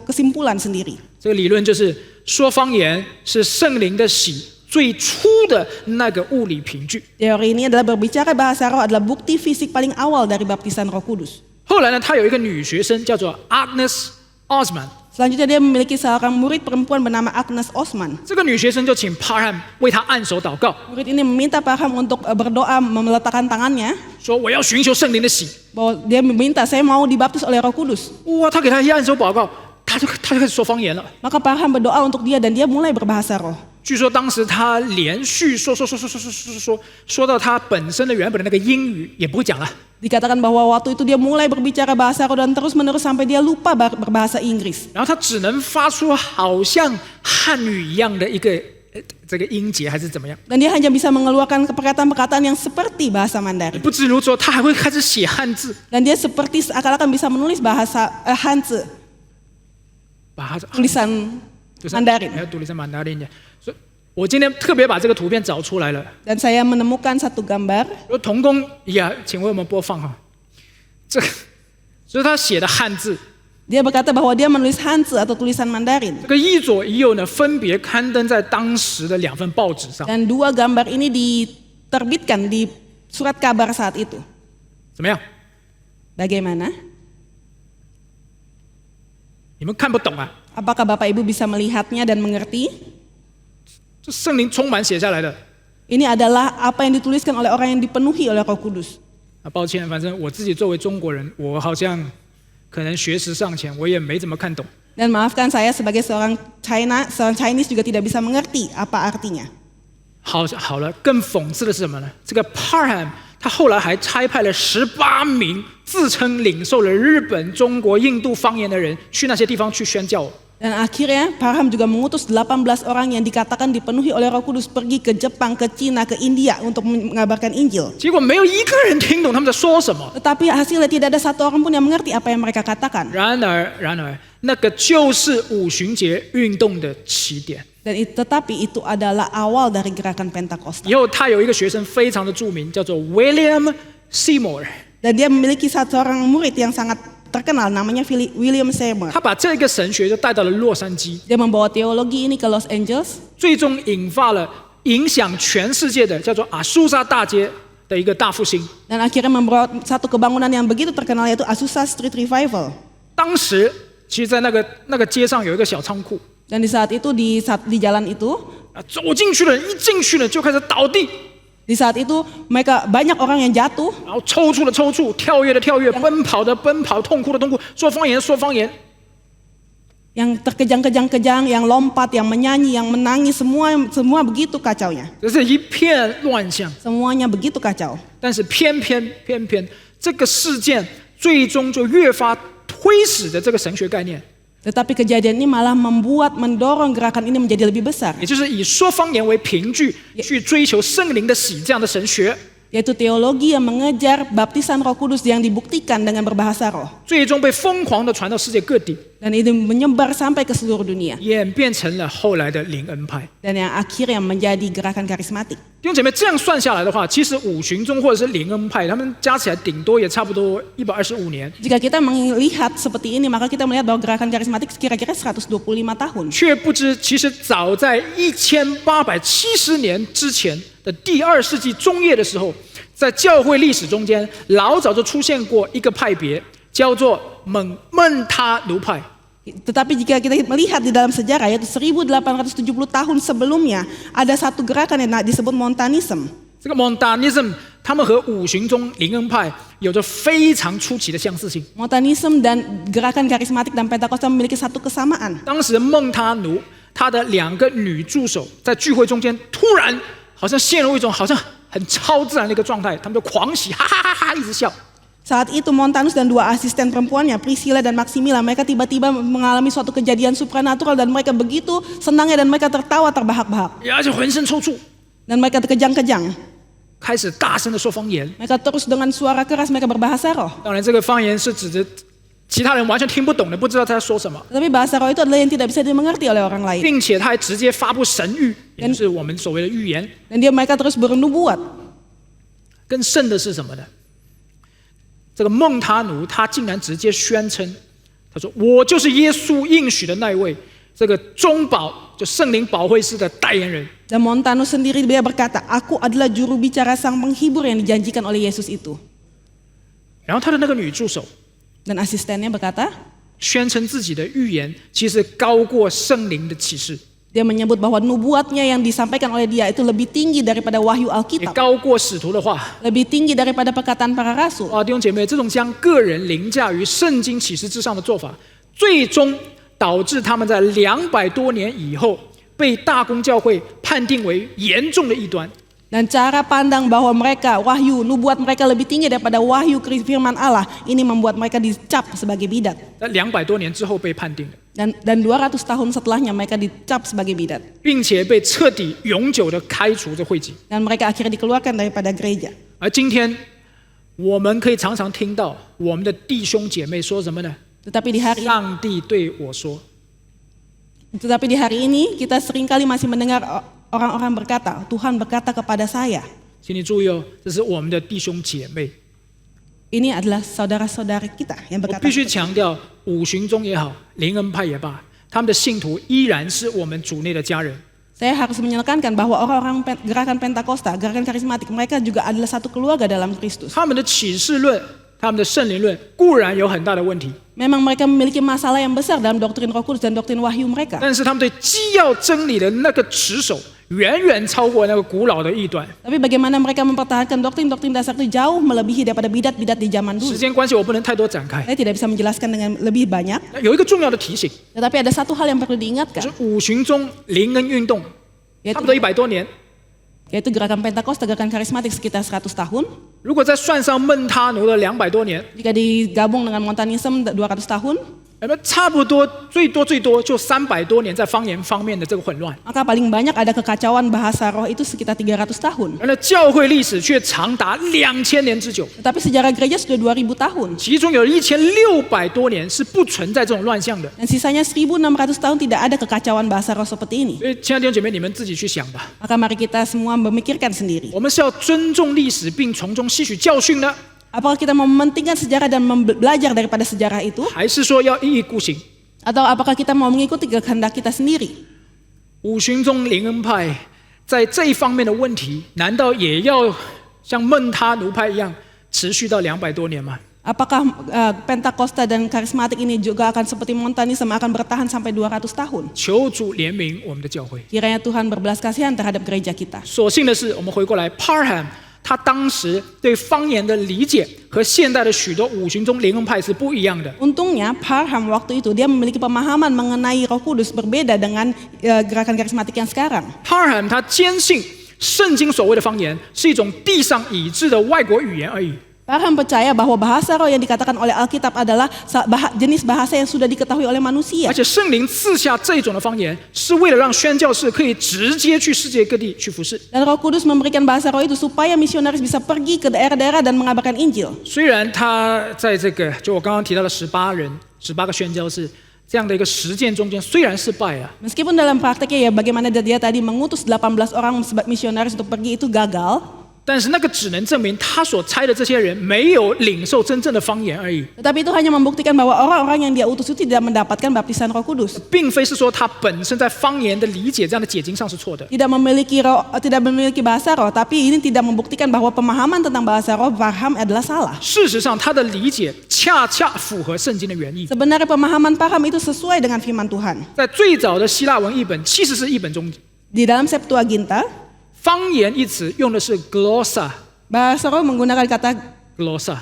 B: kesimpulan sendiri.
A: 这个理论就是说方言是圣灵的喜最初的那个物理凭据。
B: Teori ini adalah berbicara bahasa roh adalah bukti fisik paling awal dari baptisan Roh Kudus.
A: 后来呢，他有一个女学生叫做 Agnes Osman。
B: Selanjutnya dia memiliki seorang murid perempuan bernama Agnes Osman.
A: 这个女学生就请 Parham 为她按手祷告，
B: Murid ini meminta Parham untuk berdoa meletakkan tangannya.
A: 说我要寻求圣灵的喜。
B: Bahwa dia meminta saya mau dibaptis oleh Roh Kudus.
A: 哇，他给她一按手祷告，他就开始说方言了。
B: Maka Parham berdoa untuk dia dan dia mulai berbahasa roh.
A: 据说当时他连续说到他本身的原本的那个英语也不会讲了。
B: Dikatakan bahwa waktu itu dia mulai berbicara bahasa roh dan terus-menerus sampai dia lupa berbahasa Inggris.
A: 然后他只能发出好像汉语一样的一个这个音节还是怎么样。
B: Dan dia hanya bisa mengeluarkan perkataan-perkataan yang seperti bahasa Mandarin.
A: 不止如此，他还会开始写汉字。
B: Dan dia seperti seakan-akan bisa menulis bahasa Hanzi,
A: 把它
B: tulisan Mandarin.
A: 还有tulisan Mandarin。所以我今天特别把这个图片找出来了。
B: Dan saya menemukan satu gambar.
A: 说童工呀，请为我们播放哈。这个，所以他写的汉字，
B: Dia berkata bahwa dia menulis Hanzi atau tulisan Mandarin.
A: 这个一左一右呢，分别刊登在当时的2份报纸上。
B: Dan dua gambar ini diterbitkan di surat kabar saat itu.
A: 怎么样？
B: Bagaimana?
A: 你们看不懂啊？
B: Apakah Bapak Ibu bisa melihatnya dan mengerti?
A: 这圣灵充满写下来的。
B: Ini adalah apa yang dituliskan oleh orang yang dipenuhi oleh Roh Kudus.
A: 抱歉，反正我自己作为中国人，我好像可能学识尚浅，我也没怎么看懂。
B: Dan maafkan saya sebagai seorang Chinese juga tidak bisa mengerti apa artinya.
A: 好了，更讽刺的是什么呢？这个 Parham 他后来还差派了18名自称领受了日本、中国、印度方言的人去那些地方去宣教。
B: Dan akhirnya Parham juga mengutus 18 orang yang dikatakan dipenuhi oleh Roh Kudus pergi ke Jepang, ke Cina, ke India untuk mengabarkan Injil.
A: 结果没有一个人听懂他们在说什么。
B: Tetapi hasilnya tidak ada satu orang pun yang mengerti apa yang mereka katakan.
A: 然而，那个就是五旬节运动的起点。
B: Tetapi itu adalah awal dari gerakan Pentakosta.
A: 以后他有一个学生非常的著名，叫做 William Seymour。
B: Dan dia memiliki satu orang murid yang sangat terkenal namanya William Seymour.
A: 他把这个神学就带到了洛杉矶，
B: Dia membawa teologi ini ke Los Angeles.
A: 最终引发了影响全世界的叫做阿苏莎大街的一个大复兴。
B: Dan akhirnya membawa satu kebangunan yang begitu terkenal yaitu Azusa Street Revival.
A: 当时其实，在那个街上有一个小仓库，
B: Dan di saat itu di jalan itu,
A: 走进去了，一进去了就开始倒地，
B: di saat itu mereka banyak orang yang jatuh,
A: 然后抽搐的抽搐，跳跃的跳跃，奔跑的奔跑，痛哭的痛哭，说方言说方言。
B: yang terkejang-kejang-kejang, yang lompat, yang menyanyi, yang menangis, semua begitu kacaunya.
A: 这是一片乱象。
B: Semuanya begitu kacau.
A: 但是偏偏，这个事件最终就越发推使着这个神学概念，
B: Tetapi kejadian ini malah mendorong gerakan ini menjadi lebih besar,
A: 也就是以说方言为凭据去追求圣灵的喜这样的神学，
B: yaitu teologi yang mengejar baptisan Roh Kudus yang dibuktikan dengan berbahasa roh.
A: 最终被疯狂的传到世界各地，
B: Dan itu menyebar sampai ke seluruh dunia.
A: 演变成了后来的灵恩派。
B: Dan yang akhirnya menjadi gerakan karismatik.
A: 弟兄姐妹，这样算下来的话，其实五旬宗或者是灵恩派，他们加起来顶多也差不多125年，
B: Jika kita melihat seperti ini, maka kita melihat bahwa gerakan karismatik kira-kira 125 tahun.
A: 却不知其实早在1870年之前的第2世纪中叶的时候，在教会历史中间，老早就出现过一个派别，叫做蒙他奴派。
B: Tetapi jika kita melihat di dalam sejarah, yaitu 1870 tahun sebelumnya, ada satu gerakan yang disebut Montanism.
A: 这个 Montanism 他们和五旬宗灵恩派有着非常出奇的相似性。
B: Montanism dan gerakan karismatik dan Pentakosta memiliki satu kesamaan.
A: 当时蒙他奴他的2个女助手在聚会中间突然好像陷入一种好像很超自然的一个状态，他们就狂喜，哈哈哈哈，一直笑。
B: Saat itu Montanus dan 2 asisten perempuannya, Priscilla dan Maximilla, mereka tiba-tiba mengalami suatu kejadian supranatural dan mereka begitu senangnya dan mereka tertawa terbahak-bahak.
A: 而且浑身抽搐，
B: Dan mereka terkejang-kejang.
A: 开始大声的说方言。
B: Mereka terus dengan suara keras mereka berbahasa roh.
A: 当然，这个方言是指着其他人完全听不懂的，不知道他在说什么，
B: Tetapi bahasa roh itu adalah yang tidak bisa dimengerti oleh orang lain.
A: 并且他还直接发布神谕，也就是我们所谓的预言。
B: Dan mereka terus bernubuat.
A: 更甚的是什么呢？这个孟他奴他竟然直接宣称，他说：“我就是耶稣应许的那一位，这个中保就圣灵保惠师的代言人。”
B: Dan Montanus sendiri dia berkata, aku adalah juru bicara sang penghibur yang dijanjikan oleh Yesus itu.
A: 然后他的那个女助手
B: Dan asistennya berkata,
A: 宣称自己的预言其实高过圣灵的启示，
B: dia menyebut bahwa nubuatnya yang disampaikan oleh dia itu lebih tinggi daripada wahyu
A: 也
B: Alkitab,
A: 高过使徒的话。
B: lebih tinggi daripada perkataan para rasul.
A: 弟兄姐妹，这种将个人凌驾于圣经启示之上的做法，最终导致他们在200多年以后被大公教会判定为严重的异端。
B: Dan cara pandang bahwa mereka, wahyu, nubuat mereka lebih tinggi daripada wahyu firman Allah, ini membuat mereka dicap sebagai bidat.
A: 在200多年之后被判定的，
B: Dan 200 tahun setelahnya mereka dicap sebagai bidat.
A: 并且被彻底永久的开除这会籍。
B: Dan mereka akhirnya dikeluarkan daripada gereja.
A: 而今天，我们可以常常听到我们的弟兄姐妹说什么呢？
B: Tetapi
A: 上帝对我说。
B: di hari ini kita seringkali masih mendengar orang-orang berkata, Tuhan berkata kepada saya.
A: 请你注意哦，这是我们的弟兄姐妹。
B: Ini adalah saudara-saudara kita yang
A: 我
B: berkata.
A: 必须强调，五旬宗也好，灵恩派也罢，他们的信徒依然是我们主内的家人。
B: Saya harus menyelekankan bahwa orang-orang gerakan Pentakosta, gerakan karismatik, mereka juga adalah satu keluarga dalam Kristus.
A: 他们的启示论、他们的圣灵论固然有很大的问题，
B: Memang mereka memiliki masalah yang besar dalam doktrin Roh Kudus dan doktrin wahyu mereka.
A: 但是他们对基要真理的那个持守，远远超过那个古老的异端。
B: Tapi bagaimana mereka mempertahankan doktrin-doktrin dasar itu jauh melebihi daripada bidat-bidat di zaman
A: 时
B: dulu.
A: 间关系，我不能太多展开。
B: Saya tidak bisa menjelaskan dengan lebih banyak,
A: 有一个重要的提醒，
B: tetapi ada satu hal yang perlu
A: 就
B: diingatkan,
A: 是五旬宗灵恩运动，差不多100多年。
B: yaitu gerakan Pentakosta, gerakan karismatik sekitar 100 tahun.
A: 如果再算上孟他奴的200多年，
B: Jika digabung dengan Montanism 200 tahun,
A: 那么差不多最多就300多年在方言方面的这个混乱。
B: maka paling banyak ada kekacauan bahasa roh itu sekitar 300 tahun.
A: 而那教会历史却长达2000年之久，
B: Tetapi sejarah gereja sudah 2000 tahun.
A: 其中有1600多年是不存在这种乱象的。
B: Dan sisanya 1600 tahun tidak ada kekacauan bahasa roh seperti ini.
A: 所以，亲爱的弟兄姐妹，你们自己去想吧。
B: Maka mari kita semua memikirkan sendiri.
A: 我们是要尊重历史并从中吸取教训呢，
B: Apakah kita mau mementingkan sejarah dan belajar daripada sejarah itu?
A: 还是说要一意孤行？
B: Atau apakah kita mau mengikuti kehendak kita sendiri?
A: 五旬宗灵恩派在这一方面的问题，难道也要像孟他奴派一样持续到200多年吗？
B: Apakah Pentakosta dan karismatik ini juga akan seperti Montanism akan bertahan sampai 200 tahun?
A: 求主怜悯我们的教会。
B: Kiranya Tuhan berbelas kasihan terhadap gereja kita.
A: 所幸的是，我们回过来 ，Parham 他当时对方言的理解和现代的许多五旬宗灵恩派是不一样的。
B: Untungnya Parham waktu itu dia memiliki pemahaman mengenai Roh Kudus berbeda dengan gerakan karismatik yang sekarang.
A: Parham 他坚信圣经所谓的方言是一种地上已知的外国语言而已。
B: Parham percaya bahwa bahasa roh yang dikatakan oleh Alkitab adalah jenis bahasa yang sudah diketahui oleh manusia.
A: 而且圣灵赐下这种的方言，是为了让宣教士可以直接去世界各地去服侍。
B: Dan Roh Kudus memberikan bahasa roh itu supaya misionaris bisa pergi ke daerah-daerah dan mengabarkan Injil.
A: 虽然他在这个就我刚刚提到的18个宣教士这样的一个实践中间，虽然失败啊，
B: Meskipun dalam prakteknya ya bagaimana dia tadi mengutus 18 orang misionaris untuk pergi itu gagal.
A: 但是那个只能证明他所差的这些人没有领受真正的方言而已，
B: Tetapi itu hanya membuktikan bahwa orang-orang yang dia utus itu tidak mendapatkan baptisan Roh Kudus.
A: 并非是说他本身在方言的理解这样的解经上是错的。
B: Tidak memiliki bahasa roh, tapi ini tidak membuktikan bahwa pemahaman tentang bahasa roh Parham adalah salah.
A: 事实上，他的理解恰恰符合圣经的原意。
B: Sebenarnya pemahaman Parham itu sesuai dengan firman Tuhan.
A: 在最早的希腊文译本，其实是译本中
B: Di dalam Septuaginta,
A: 方言一词用的是 glossa，
B: bahasa roh menggunakan kata glossa.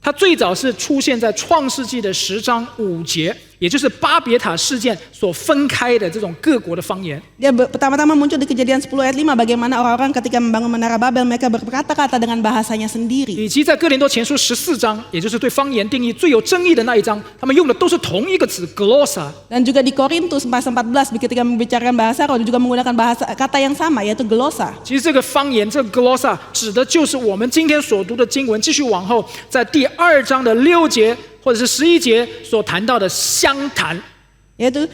A: 它最早是出现在创世纪的10章5节，也就是巴别塔事件所分开的这种各国的方言。
B: Dia pertama-tama muncul di Kejadian 10 ayat 5 bagaimana orang-orang ketika membangun menara Babel mereka berkata-kata dengan bahasanya sendiri.
A: 以及在哥林多前书14章，也就是对方言定义最有争议的那一章，他们用的都是同一个词 glossa。
B: Dan juga di Korintus pasal 14 ketika membicarakan bahasa roh juga menggunakan kata yang sama yaitu glossa.
A: 其实这个方言，这个 glossa 指的就是我们今天所读的经文，继续往后，在第2章的6节或者是11节所谈到的相谈。
B: Yaitu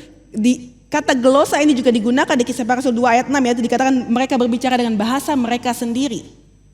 B: kata glossa ini juga digunakan di Kisah Para Rasul 2 ayat 6 yaitu dikatakan mereka berbicara dengan bahasa mereka sendiri.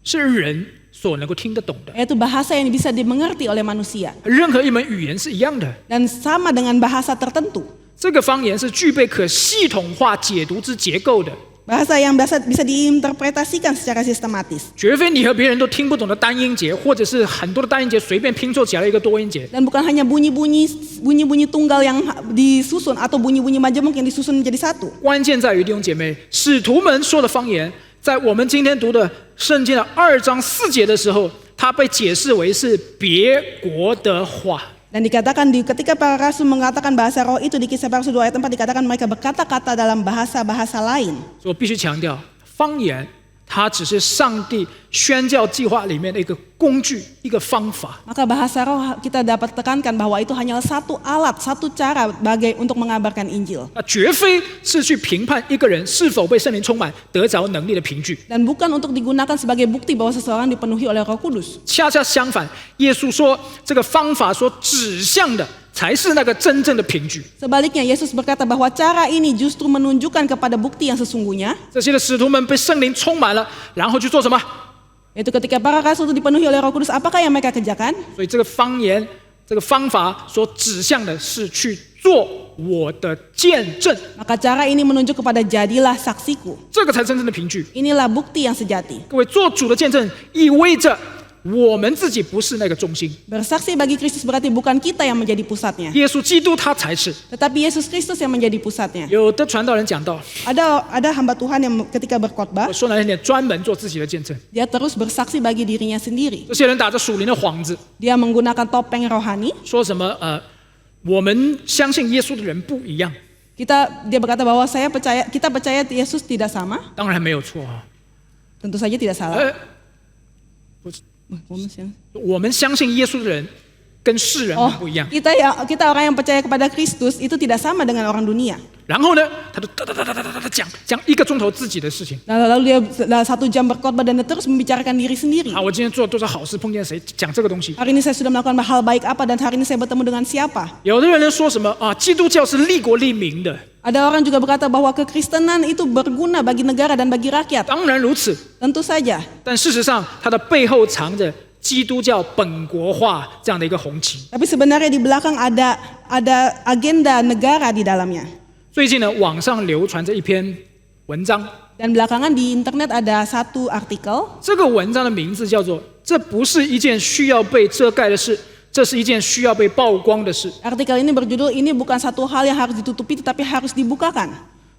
A: 是人所能够听得懂的，
B: Yaitu bahasa yang bisa dimengerti oleh manusia
A: 任何一门语言是一样的。
B: dan sama dengan bahasa tertentu.
A: 这个方言是具备可系统化解读之结构的，
B: Bahasa yang bisa diinterpretasikan secara sistematis.
A: 绝非你和别人都听不懂的单音节，或者是很多的单音节随便拼凑起来一个多音节。
B: Dan bukan hanya bunyi-bunyi tunggal yang disusun atau bunyi-bunyi majemuk yang disusun menjadi satu.
A: 关键在于弟兄姐妹，使徒们说的方言，在我们今天读的圣经的2章4节的时候，它被解释为是别国的话。
B: Dan dikatakan ketika para rasul mengatakan bahasa roh itu di Kisah Para Rasul 2 ayat 4 dikatakan mereka berkata-kata dalam bahasa-bahasa lain.
A: 所以我必须强调，方言它只是上帝宣教计划里面的一个工具，一个方法。
B: Maka bahasa roh kita dapat tekankan bahwa itu hanyalah satu alat, satu cara untuk mengabarkan Injil.
A: 那绝非是去评判一个人是否被圣灵充满、得着能力的凭据。
B: Dan bukan untuk digunakan sebagai bukti bahwa seseorang dipenuhi oleh Roh Kudus.
A: 恰恰相反，耶稣说，这个方法所指向的才是那个真正的凭据。
B: Sebaliknya Yesus berkata bahwa cara ini justru menunjukkan kepada bukti yang sesungguhnya.
A: 这些的使徒们被圣灵充满了，然后去做什么？
B: Yaitu ketika para rasul itu dipenuhi oleh Roh Kudus, apakah yang mereka kerjakan?
A: 所以这个方言，这个方法所指向的是去做我的见证，
B: Maka cara ini menunjuk kepada jadilah saksiku.
A: 这个才真正的凭据。
B: Inilah bukti yang sejati.
A: 各位，做主的见证意味着我们自己不是那个中心，
B: Bersaksi bagi Kristus berarti bukan kita yang menjadi pusatnya,
A: 耶稣基督他才是。
B: tetapi Yesus Kristus yang menjadi pusatnya.
A: 有的传道人讲到，
B: Ada hamba Tuhan yang ketika berkhotbah,
A: 我说难听点，专门做自己的见证。
B: dia terus bersaksi bagi dirinya sendiri.
A: 这些人打着属灵的幌子，
B: Dia menggunakan topeng rohani.
A: 说什么我们相信耶稣的人不一样，
B: Dia berkata bahwa kita percaya Yesus tidak sama.
A: 当然没有错啊。
B: Tentu saja tidak salah.
A: 我们相信耶稣的人跟世人不一样。
B: Kita orang yang percaya kepada Kristus itu tidak sama dengan orang dunia.
A: 然后呢，他就讲1个钟头自己的事情。
B: Lalu dia 1 jam berkhotbah dan dia terus membicarakan diri sendiri.
A: 我今天做多少好事，碰见谁，讲这个东西。
B: Hari ini saya sudah melakukan hal baik apa dan hari ini saya bertemu dengan siapa.
A: 有的人说什么基督教是利国利民的。
B: Ada orang juga berkata bahwa kekristenan itu berguna bagi negara dan bagi rakyat.
A: 当然如此，
B: Tentu saja.
A: 但事实上，它的背后藏着基督教本国化这样的一个红旗。
B: Tapi sebenarnya di belakang ada agenda negara di dalamnya.
A: 最近呢，网上流传着一篇文章，
B: Dan belakangan di internet ada satu artikel.
A: 这个文章的名字叫做“这不是一件需要被遮盖的事，这是一件需要被曝光的事”。
B: Artikel ini berjudul "Ini bukan satu hal yang harus ditutupi tetapi harus dibukakan."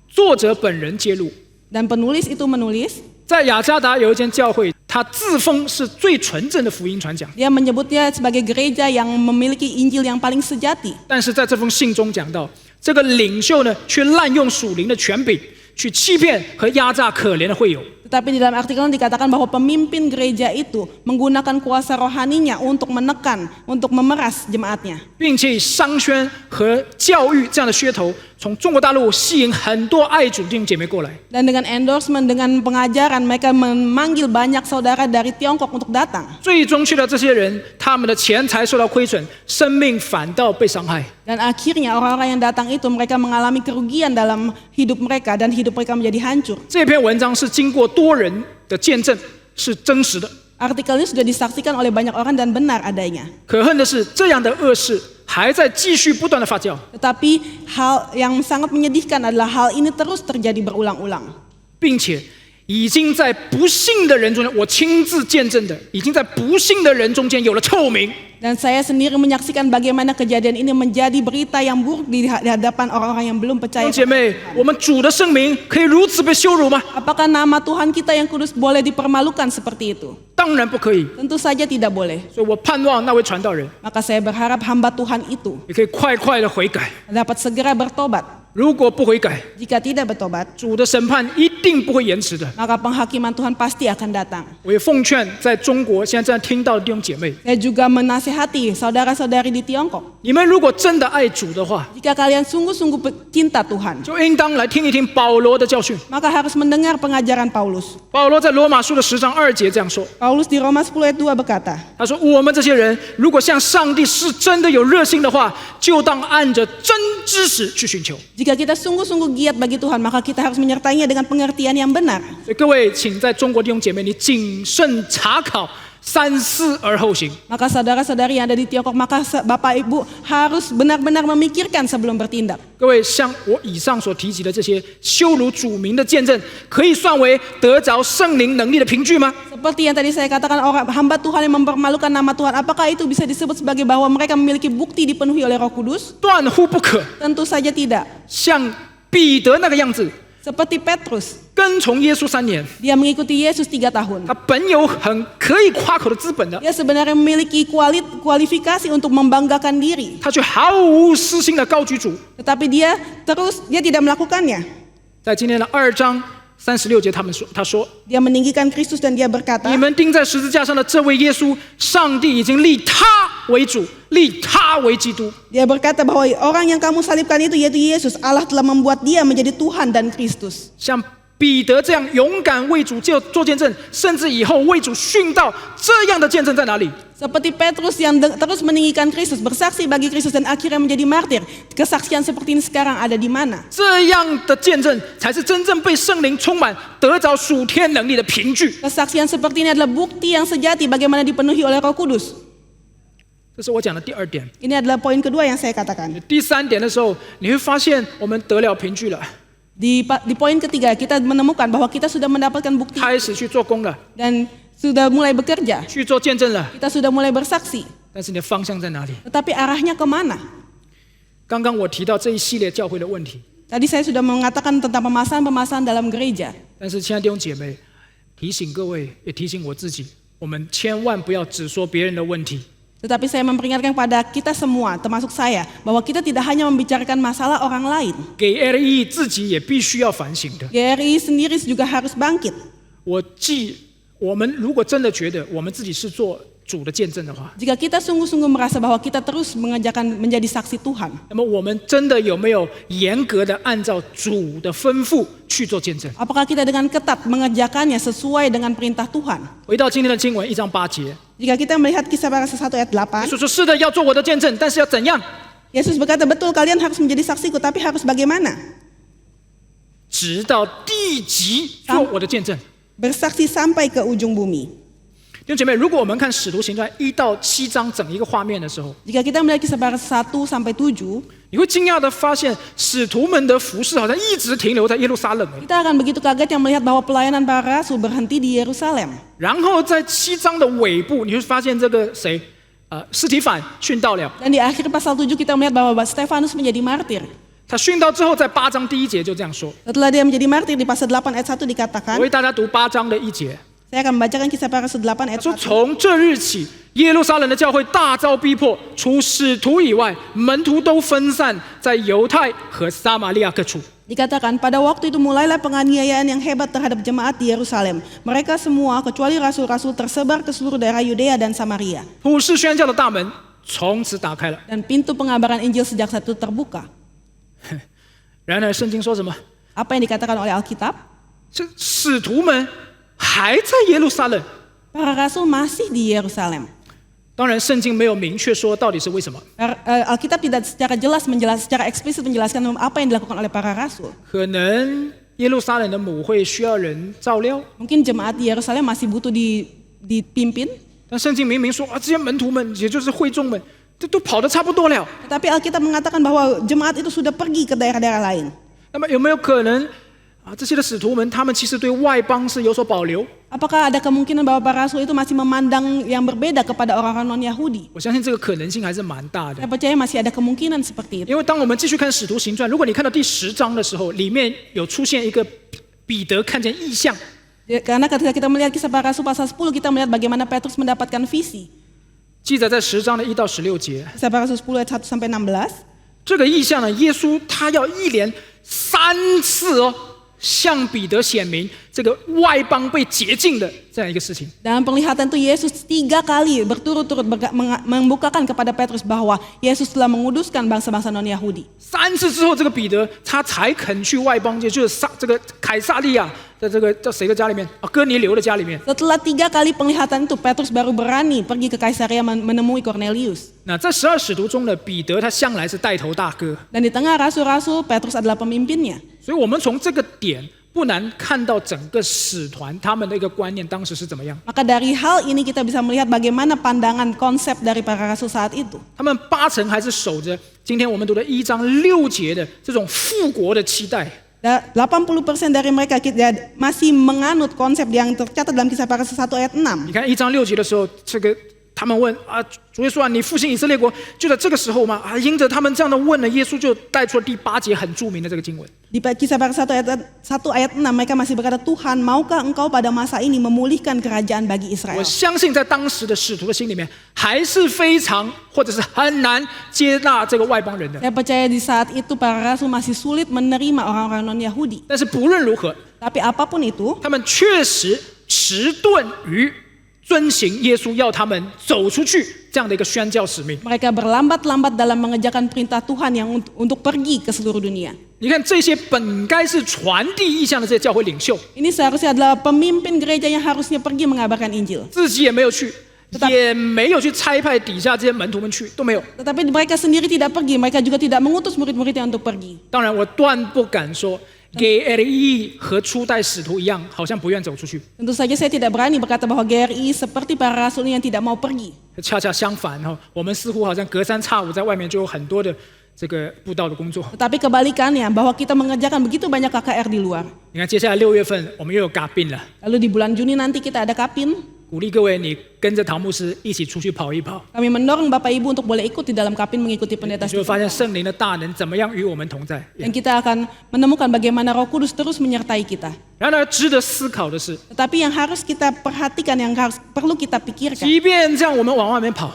A: 作者本人揭露，
B: Dan penulis itu menulis,
A: 在雅加达有一间教会，他自封是最纯正的福音传讲。
B: Dia menyebutnya sebagai gereja yang memiliki Injil yang paling sejati.
A: 但是在这封信中讲到，这个领袖呢，却滥用属灵的权柄，去欺骗和压榨可怜的会友。
B: Tetapi di dalam artikel dikatakan bahwa pemimpin gereja itu menggunakan kuasa rohaninya untuk menekan, untuk memeras jemaatnya.
A: 并且以商宣和教育这样的噱头，从中国大陆吸引很多爱主弟兄姐妹过来。
B: Dan dengan endorsement, dengan pengajaran, mereka memanggil banyak saudara dari Tiongkok untuk datang.
A: 最终去了这些人，他们的钱财受到亏损，生命反倒被伤害。
B: Dan akhirnya orang-orang yang datang itu mereka mengalami kerugian dalam hidup mereka dan hidup mereka menjadi hancur.
A: 这篇文章是经过多人的见证，是真实的。
B: Artikel ini sudah disaksikan oleh banyak orang dan benar adanya.
A: 可恨的是，这样的恶事还在继续不断的发酵。
B: Tetapi hal yang sangat menyedihkan adalah hal ini terus terjadi berulang-ulang.
A: 并且已经在不信的人中间，我亲自见证的，已经在不信的人中间有了臭名。
B: Dan saya sendiri menyaksikan bagaimana kejadian ini menjadi berita yang buruk di hadapan orang-orang yang belum
A: 弟
B: percaya.
A: 兄姐妹，我们主的圣名可以如此被羞辱吗？
B: Apakah nama Tuhan kita yang kudus boleh dipermalukan seperti itu?
A: 当然不可以。
B: Tentu saja tidak boleh.
A: 所以我盼望那位传道人
B: Maka saya berharap hamba Tuhan itu
A: 也可以快快的悔改。
B: dapat segera bertobat.
A: 如果不悔改，
B: Jika tidak bertobat,
A: 主的审判一定不会延迟的。
B: maka penghakiman Tuhan pasti akan datang.
A: 我也奉劝在中国现在正在听到的弟兄姐妹，
B: Saya juga menasihati saudara-saudari di Tiongkok.
A: 你们如果真的爱主的话，
B: Jika kalian sungguh-sungguh cinta Tuhan,
A: 就应当来听一听保罗的教训。
B: maka harus mendengar pengajaran Paulus.
A: 保罗在罗马书的10章2节这样说，
B: Paulus di Roma 10 ayat 2 berkata,
A: 他说：“我们这些人如果向上帝是真的有热心的话，就当按着真知识去寻求。”
B: jika kita sungguh-sungguh giat bagi Tuhan, maka kita harus menyertainya dengan pengertian yang benar.
A: 所以各位，请在中国弟兄姐妹，你谨慎查考，三思而后行。
B: Maka saudara-saudari yang ada di Tiongkok, maka Bapak Ibu harus benar-benar memikirkan sebelum bertindak.
A: 各位，像我以上所提及的这些羞辱主名的见证，可以算为得着圣灵能力的凭据吗？
B: Seperti yang tadi saya katakan, orang hamba Tuhan yang mempermalukan nama Tuhan, apakah itu bisa disebut sebagai bahwa mereka memiliki bukti dipenuhi oleh Roh Kudus?
A: 断乎不可。
B: Tentu saja tidak.
A: 像彼得那个样子，
B: Seperti Petrus,
A: 跟从耶稣3年，
B: dia mengikuti Yesus 3 tahun.
A: 他本有很可以夸口的资本的，
B: Dia sebenarnya memiliki kualifikasi untuk membanggakan diri,
A: 他却毫无私心的高举主。
B: tetapi dia tidak melakukannya.
A: 在今天的2章36节，他说。
B: Dia meninggikan Kristus dan dia berkata,
A: 你们钉在十字架上的这位耶稣，上帝已经立他为主，立他为基督。
B: dia berkata bahwa orang yang kamu salibkan itu yaitu Yesus, Allah telah membuat dia menjadi Tuhan dan Kristus.
A: 像彼得这样勇敢为主做见证，甚至以后为主殉道，这样的见证在哪里？
B: Seperti Petrus yang terus meninggikan Kristus, bersaksi bagi Kristus dan akhirnya menjadi martir. Kesaksian seperti ini sekarang ada di mana?
A: 这样的见证才是真正被圣灵充满、得着属天能力的凭据。
B: Kesaksian seperti ini adalah bukti yang sejati bagaimana dipenuhi oleh Roh Kudus.
A: 这是我讲的第2点。
B: Ini adalah poin kedua yang saya katakan.
A: 第3点的时候，你会发现我们得了凭据了，
B: Di poin ketiga kita menemukan bahwa kita sudah mendapatkan bukti
A: 开始去做工了，
B: dan sudah mulai bekerja.
A: 去做见证了。
B: Kita sudah mulai bersaksi.
A: 但是你的方向在哪里？
B: Tetapi arahnya kemana?
A: 刚刚我提到这一系列教会的问题，
B: Tadi saya sudah mengatakan tentang permasalahan-permasalahan dalam gereja.
A: 但是亲爱的弟兄姐妹，提醒各位，也提醒我自己，我们千万不要只说别人的问题。
B: Tetapi saya memperingatkan pada kita semua, termasuk saya, bahwa kita tidak hanya membicarakan masalah orang lain.
A: GRE 自己也必须要反省的。
B: GRI sendiri juga harus bangkit.
A: 我们如果真的觉得我们自己是做主的见证的话，
B: Jika kita sungguh-sungguh merasa bahwa kita terus menjadi saksi Tuhan,
A: 那么我们真的有没有严格的按照主的吩咐去做见证？
B: apakah kita dengan ketat mengerjakannya sesuai dengan perintah Tuhan?
A: 回到今天的经文1章8节，
B: Jika kita melihat Kisah Para 1 ayat 8,
A: 耶稣说：“是的，要做我的见证，但是要怎样？
B: Yesus berkata, betul kalian harus menjadi saksiku, tapi harus bagaimana?
A: 直到地极做我的见证。”
B: Bersaksi sampai ke ujung bumi.
A: 弟兄姐妹，如果我们看《使徒行传》1到7章整一个画面的时候，
B: Jika kita melihat Kisah Para 1 sampai 7,
A: 你会惊讶的发现，使徒们的服事好像一直停留在耶路撒冷。
B: kita akan begitu kaget yang melihat bahwa pelayanan para rasul berhenti di Yerusalem.
A: 然后在7章的尾部，你会发现这个谁，司提反殉道了。
B: Dan di akhir pasal 7 kita melihat bahwa Stefanus menjadi martir.
A: 他殉道之后，在8章第1节就这样说。
B: Setelah dia menjadi martir di pasal 8 ayat 1 dikatakan,
A: 我为大家读8章的1节。
B: Saya akan membacakan Kisah Para Rasul 8 ayat
A: 说
B: 1.
A: 从这日起，耶路撒冷的教会大遭逼迫，除使徒以外，门徒都分散在犹太和撒玛利亚各处。
B: Dikatakan pada waktu itu mulailah penganiayaan yang hebat terhadap jemaat di Yerusalem. Mereka semua kecuali rasul-rasul tersebar ke seluruh daerah Yudea dan Samaria.
A: 普世宣教的大门从此打开了。
B: Dan pintu pengabaran Injil sejak saat itu terbuka.
A: 然而，圣经说什么？
B: Apa yang dikatakan oleh Alkitab?
A: 这使徒们还在耶路撒冷。
B: Para rasul masih di Yerusalem.
A: 当然，圣经没有明确说到底是为什么，
B: Alkitab tidak secara jelas secara eksplisit menjelaskan apa yang dilakukan oleh para rasul.
A: 可能耶路撒冷的母会需要人照料，
B: Mungkin jemaat di Yerusalem masih butuh dipimpin.
A: 但圣经明明说啊，这些门徒们，也就是会众们，这都跑得差不多了。
B: Tetapi Alkitab mengatakan bahwa jemaat itu sudah pergi ke daerah-daerah lain.
A: 那么有没有可能啊，这些的使徒们，他们其实对外邦是有所保留？
B: Apakah ada kemungkinan bahwa para rasul itu masih memandang yang berbeda kepada orang-orang non-Yahudi?
A: 我相信这个可能性还是蛮大的。
B: Saya percaya masih ada kemungkinan seperti itu.
A: 因为当我们继续看《使徒行传》，如果你看到第10章的时候，里面有出现一个彼得看见异象，
B: Karena ketika kita melihat Kisah Para Rasul pasal 10, kita melihat bagaimana Petrus mendapatkan visi.
A: 记载在10章的1到16节。
B: Kisah Para Rasul 10 ayat 1 sampai 16.
A: 这个异象呢，耶稣他要一连3次向彼得显明这个外邦被洁净的这样一个事情。
B: Dalam penglihatan itu Yesus 3 kali berturut-turut membukakan kepada Petrus bahwa Yesus telah menguduskan bangsa-bangsa non-Yahudi.
A: 3次之后，这个彼得他才肯去外邦界，就是这个凯撒利亚的这个叫谁的家里面啊？哥尼流的家里面。
B: Setelah 3 kali penglihatan itu, Petrus baru berani pergi ke Kaisaria menemui Cornelius.
A: 那在12使徒中的彼得，他向来是带头大哥，
B: Dan di tengah rasul-rasul, Petrus adalah pemimpinnya.
A: 所以我们从这个点不难看到整个使团他们的一个观念当时是怎么样。
B: Maka dari hal ini kita bisa melihat bagaimana pandangan konsep dari para rasul saat itu.
A: 他们80%还是守着今天我们读的1章6节的这种复国的期待。
B: 80% dari mereka masih menganut konsep yang tercatat dalam Kisah Para Rasul 1 ayat 6.
A: 你看1章6节的时候，这个他们问啊，主耶稣啊，你复兴以色列国，就在这个时候嘛啊，因着他们这样的问呢，耶稣就带出了第8节很著名的这个经文。
B: Di Kisah Para Rasul 1 ayat 6 mereka masih berkata, Tuhan maukah engkau pada masa ini memulihkan kerajaan bagi
A: 我
B: Israel?
A: 相信在当时的使徒的心里面，还是非常或者是很难接纳这个外邦人的。
B: Saya percaya di saat itu para rasul masih sulit menerima orang-orang non-Yahudi.
A: 但是不论如何，
B: Tapi apapun itu,
A: 他们确实迟钝于遵行耶稣要他们走出去这样的一个宣教使命。
B: mereka berlambat-lambat dalam mengerjakan perintah Tuhan yang untuk pergi ke seluruh dunia.
A: 你看这些本该是传递意象的这些教会领袖，
B: Ini seharusnya adalah pemimpin gereja yang harusnya pergi mengabarkan Injil.
A: 自己也没有去，也没有去差派底下这些门徒们去，都没有。
B: Tetapi mereka sendiri tidak pergi, mereka juga tidak mengutus murid-muridnya untuk pergi.
A: 当然，我断不敢说GRI 和初代使徒一样，好像不愿走出去。
B: Tentu saja saya tidak berani berkata bahwa GRI seperti para rasul yang tidak mau pergi.
A: 恰恰相反我们似乎好像隔三差五在外面就有很多的这个布道的工作。
B: Tetapi kebalikannya, bahwa kita mengerjakan begitu banyak KKR di luar.
A: 你看，接下来6月份我们又有嘎病了，
B: Lalu di bulan Juni nanti kita ada Kapin.
A: 鼓励各位你跟着唐牧师一起出去跑一跑，
B: Kami mendorong Bapak Ibu untuk boleh ikut di dalam Kapin mengikuti
A: 你
B: pendeta
A: 就会
B: Stephen.
A: 发现圣灵的大能怎么样与我们同在。
B: Dan kita akan menemukan bagaimana Roh Kudus terus menyertai kita.
A: 然而，值得思考的是，
B: Tetapi yang harus kita perhatikan, yang harus perlu kita pikirkan,
A: 即便这样我们往外面跑，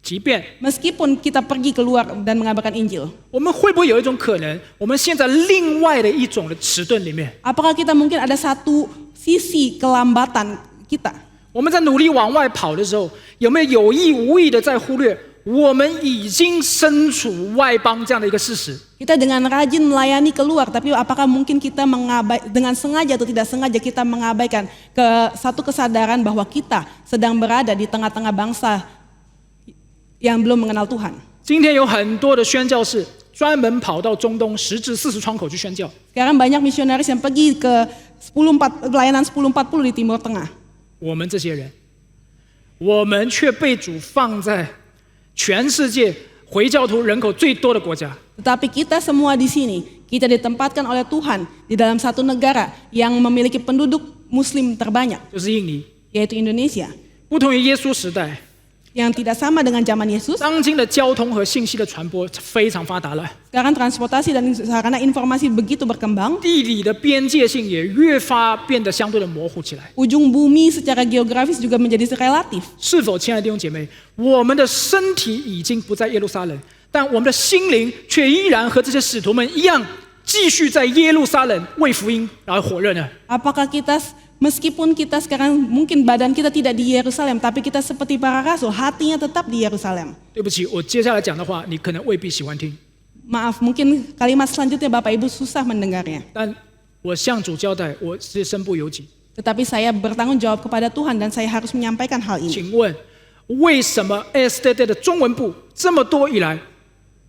A: 即便
B: meskipun kita pergi keluar dan mengabarkan Injil,
A: 我们会不会有一种可能，我们现在另外的一种的迟钝里面，
B: apakah kita mungkin ada satu sisi kelambatan kita?
A: 我们在努力往外跑的时候，有没有有意无意的在忽略我们已经身处外邦这样的一个事实？
B: Kita dengan rajin melayani keluar, tapi apakah mungkin kita dengan sengaja atau tidak sengaja kita mengabaikan satu kesadaran bahwa kita sedang berada di tengah-tengah bangsa yang belum mengenal Tuhan.
A: 今天有很多的宣教士专门跑到中东10至40窗口去宣教。
B: Sekarang banyak misionaris yang pergi ke pelayanan 1040 di Timur Tengah.
A: 我们这些人，我们却被主放在全世界回教徒人口最多的国家。
B: Tetapi kita semua di sini, kita ditempatkan oleh Tuhan di dalam satu negara yang memiliki penduduk Muslim terbanyak,
A: 就是印尼。
B: yaitu Indonesia.
A: 不同于耶稣时代，
B: yang tidak sama dengan zaman Yesus.
A: 当今的交通和信息的传播非常发达了，
B: Sekarang transportasi dan sarana informasi begitu berkembang,
A: 地理的边界性也越发变得相对的模糊起来。
B: ujung bumi secara geografis juga menjadi relatif.
A: 是否，亲爱的弟兄姐妹，我们的身体已经不在耶路撒冷，但我们的心灵却依然和这些使徒们一样，继续在耶路撒冷为福音而火热呢？
B: Apakah kita meskipun kita sekarang mungkin badan kita tidak di Yerusalem, tapi kita seperti para rasul, hatinya tetap di Yerusalem.
A: 对不起，我接下来讲的话，你可能未必喜欢听，
B: Maaf, mungkin kalimat selanjutnya Bapak Ibu susah mendengarnya.
A: 但我向主交代，我是身不由己。
B: Tetapi saya bertanggung jawab kepada Tuhan dan saya harus menyampaikan hal ini.
A: 请问，为什么 STT 的中文部这么多以来，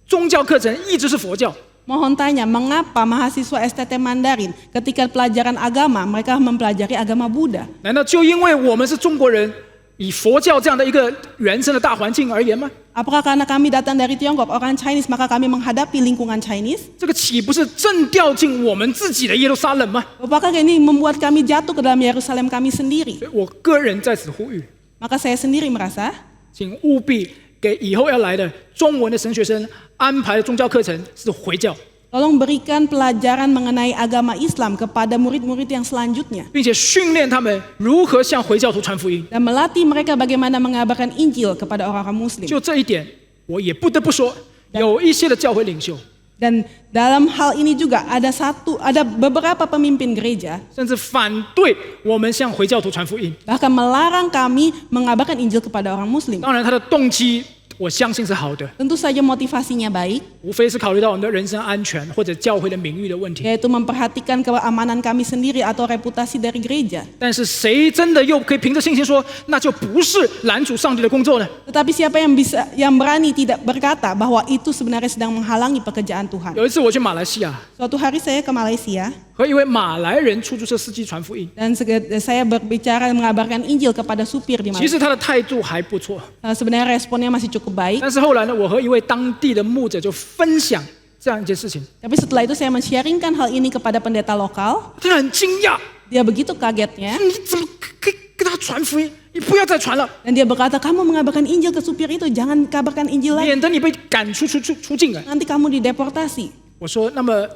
A: 宗教课程一直是佛教？
B: Mohon tanya, mengapa mahasiswa STT Mandarin ketika pelajaran agama, mereka mempelajari agama Buddha?
A: 难道就因为我们是中国人，以佛教这样的一个原生的大环境而言吗？
B: Apakah karena kami datang dari Tiongkok, orang Chinese, maka kami menghadapi lingkungan Chinese?
A: 这个岂不是正掉进我们自己的耶路撒冷吗？
B: Apakah ini membuat kami jatuh ke dalam Yerusalem kami sendiri?
A: 所以我个人在此呼吁，
B: Maka saya sendiri merasa,
A: 请务必给以后要来的中文的神学生安排的宗教课程是回教，
B: tolong berikan pelajaran mengenai agama Islam kepada murid-murid yang selanjutnya.
A: 并且训练他们如何向回教徒传福音。
B: Dan melatih mereka bagaimana mengabarkan Injil kepada orang-orang Muslim.
A: 就这一点，我也不得不说，有一些的教会领袖，
B: Dan dalam hal ini juga ada beberapa pemimpin gereja
A: 甚至反对我们向回教徒传福音。
B: bahkan melarang kami mengabarkan Injil kepada orang Muslim.
A: 当然，他的动机我相信是好的，
B: Tentu saja motivasinya baik,
A: 无非是考虑到我们的人身安全或者教会的名誉的问题。
B: yaitu memperhatikan keamanan kami sendiri atau reputasi dari gereja.
A: 但是谁真的又可以凭着信心说，那就不是拦阻上帝的工作呢？
B: Tetapi siapa yang berani tidak berkata bahwa itu sebenarnya sedang menghalangi pekerjaan Tuhan?
A: 有一次我去马来西亚，
B: Suatu hari saya ke Malaysia
A: 和一位马来人出租车司机传福音，
B: dan saya berbicara mengabarkan Injil kepada supir di
A: 其
B: Malaysia.
A: 实他的态度还不错。
B: Sebenarnya responnya masih cukup baik.
A: 但是后来呢，我和一位当地的牧者就分享这样一件事情，
B: Tapi setelah itu saya men-sharingkan hal ini kepada pendeta lokal.
A: 他很惊讶，
B: Dia begitu kagetnya
A: 你怎么可以跟他传福音？你不要再传了，
B: dan dia berkata, kamu mengabarkan Injil ke supir itu, jangan kabarkan Injil lagi,
A: 免得你被赶出境啊！
B: nanti kamu dideportasi.
A: 我说，那么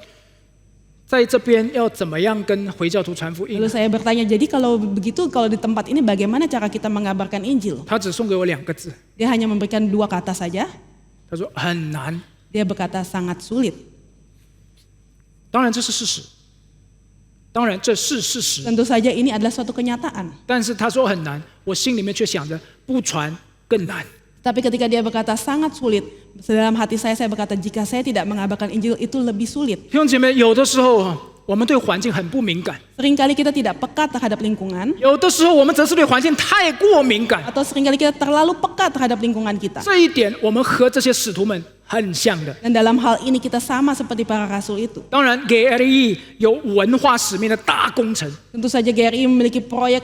A: 在这边要怎么样跟回教徒传福音
B: Lalu？saya bertanya, jadi kalau begitu, kalau di tempat ini bagaimana cara kita mengabarkan Injil?
A: 他只送给我2个字，
B: Dia hanya memberikan 2 kata saja.
A: 他说很难。
B: Dia berkata sangat sulit.
A: 当然这是事实，当然这是事实，
B: Tentu saja ini adalah suatu kenyataan.
A: 但是他说很难，我心里面却想着不传更难。
B: Tapi ketika dia berkata sangat sulit, dalam hati saya berkata, jika saya tidak mengabarkan Injil itu lebih sulit.
A: 弟兄姐妹，有的时候我们对环境很不敏感，
B: Seringkali kita tidak peka terhadap lingkungan,
A: 有的时候我们则是对环境太过敏感。
B: atau seringkali kita terlalu peka terhadap lingkungan kita.
A: 这一点我们和这些使徒们很像的。
B: Dan dalam hal ini kita sama seperti para rasul itu.
A: 当然，GRI 有文化使命的大工程，
B: Tentu saja GRI memiliki proyek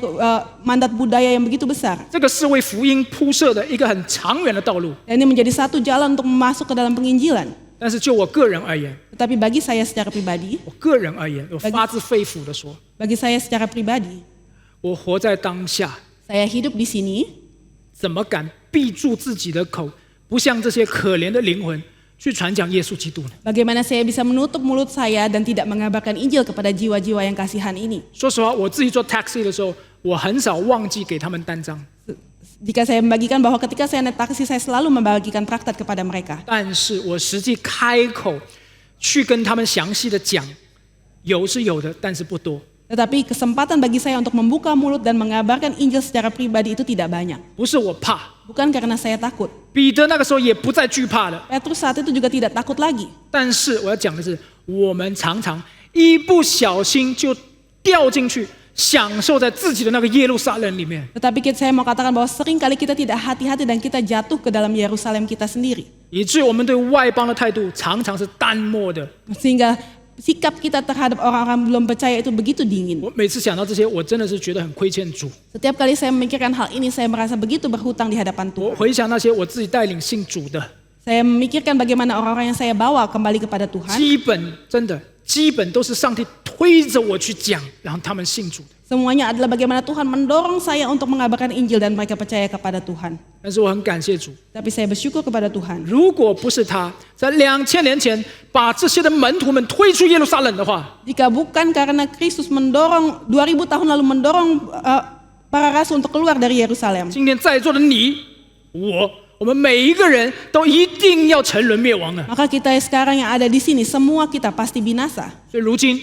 B: mandat budaya yang begitu besar.
A: 这个是为福音铺设的一个很长远的道路。
B: Dan ini menjadi satu jalan untuk masuk ke dalam penginjilan.
A: 但是就我个人而言，
B: Tetapi bagi saya secara pribadi,
A: 我个人而言，我发自肺腑的说，
B: bagi saya secara pribadi,
A: 我活在当下，
B: saya hidup di sini,
A: 怎么敢闭住自己的口，不向这些可怜的灵魂去传讲耶稣基督呢？
B: bagaimana saya bisa menutup mulut saya dan tidak mengabarkan Injil kepada jiwa-jiwa yang kasihan ini?
A: 说实话，我自己做 taxi 的时候，我很少忘记给他们单张。
B: Jika saya membagikan bahwa ketika saya naik taksi, saya selalu membagikan traktat kepada mereka.
A: 但是我实际开口去跟他们详细的讲，有是有的，但是不多。
B: Tetapi kesempatan bagi saya untuk membuka mulut dan mengabarkan Injil secara pribadi itu tidak banyak.
A: 不是我怕，
B: Bukan karena saya takut.
A: 彼得那个时候也不再惧怕了。
B: Petrus saat itu juga tidak takut lagi.
A: 但是我要讲的是，我们常常一不小心就掉进去，享受在自己的那个耶路撒冷里面，
B: Tetapi saya mau katakan bahwa seringkali kita tidak hati-hati dan kita jatuh ke dalam Yerusalem kita sendiri.
A: 以致我们对外邦的态度常常是淡漠的。
B: Sehingga sikap kita terhadap orang-orang belum percaya itu begitu dingin.
A: 我每次想到这些，我真的是觉得很亏欠主。
B: Setiap kali saya memikirkan hal ini, saya merasa begitu berhutang di hadapan
A: 我
B: Tuhan.
A: 回想那些我自己带领信主的，
B: Saya memikirkan bagaimana orang-orang yang saya bawa kembali kepada Tuhan.
A: 基本都是上帝推着我去讲，然后他们信主的。
B: Semuanya adalah bagaimana Tuhan mendorong saya untuk mengabarkan Injil dan mereka percaya kepada Tuhan.
A: 但是我很感谢主，
B: Tapi saya bersyukur kepada Tuhan.
A: 如果不是他在2000年前把这些的门徒们推出耶路撒冷的话，
B: Jika bukan karena Kristus mendorong 2000 tahun lalu mendorong para rasul untuk keluar dari Yerusalem,
A: 今天在座的你、我们每一个人都一定要沉沦灭亡啊！
B: maka kita sekarang yang ada di sini semua kita pasti binasa.
A: 所以如今，